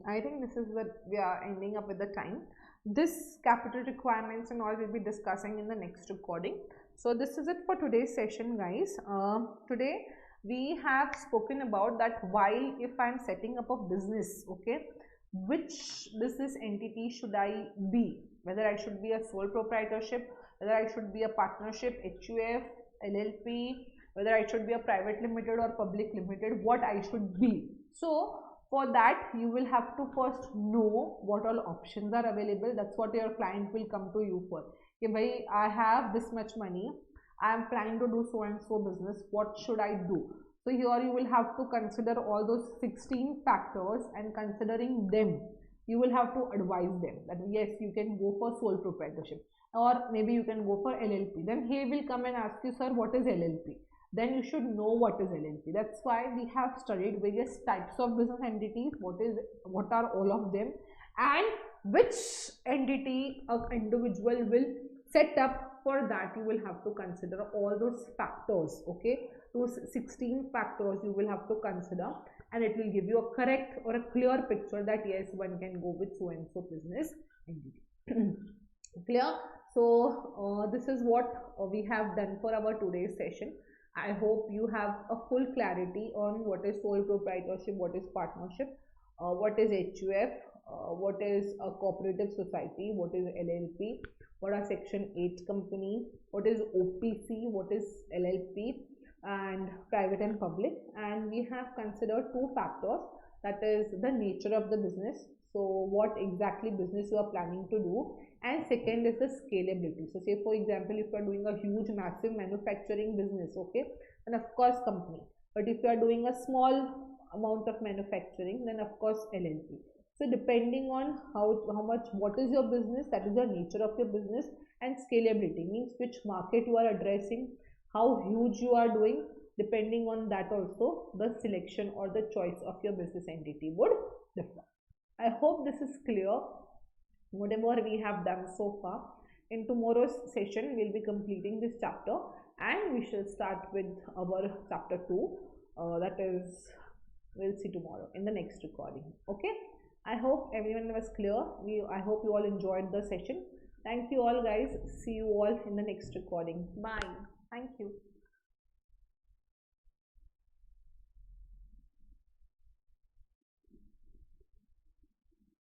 I think this is what we are ending up with the time. This capital requirements and all we'll be discussing in the next recording. So this is it for today's session, guys. Today we have spoken about that while if I'm setting up a business, okay, which business entity should I be, whether I should be a sole proprietorship, whether I should be a partnership, HUF, LLP, whether I should be a private limited or public limited, what I should be. So for that you will have to first know what all options are available. That's what your client will come to you for. Okay, bhai, I have this much money, I am planning to do so and so business, what should I do? So here you will have to consider all those 16 factors, and considering them, you will have to advise them that yes, you can go for sole proprietorship or maybe you can go for LLP. Then he will come and ask you, sir, what is LLP? Then you should know what is LLP. That's why we have studied various types of business entities, what are all of them, and which entity an individual will set up. For that you will have to consider all those factors. Okay, those 16 factors you will have to consider, and it will give you a correct or a clear picture that yes, one can go with so and so business entity. Clear? So this is what we have done for our today's session. I hope you have a full clarity on what is sole proprietorship, what is partnership, what is HUF, what is a cooperative society, what is LLP, what are section 8 company, what is OPC, what is LLP, and private and public. And we have considered two factors, that is the nature of the business, so what exactly business you are planning to do, and second is the scalability. So say for example, if you are doing a huge massive manufacturing business, okay, then of course company, but if you are doing a small amount of manufacturing, then of course LLP. So depending on how much, what is your business, that is the nature of your business, and scalability means which market you are addressing, how huge you are doing, depending on that also the selection or the choice of your business entity would differ. I hope this is clear, whatever we have done so far. In tomorrow's session, we'll be completing this chapter and we shall start with our chapter 2. That is, we'll see tomorrow in the next recording. Okay. I hope everyone was clear. I hope you all enjoyed the session. Thank you all guys. See you all in the next recording. Bye. Thank you.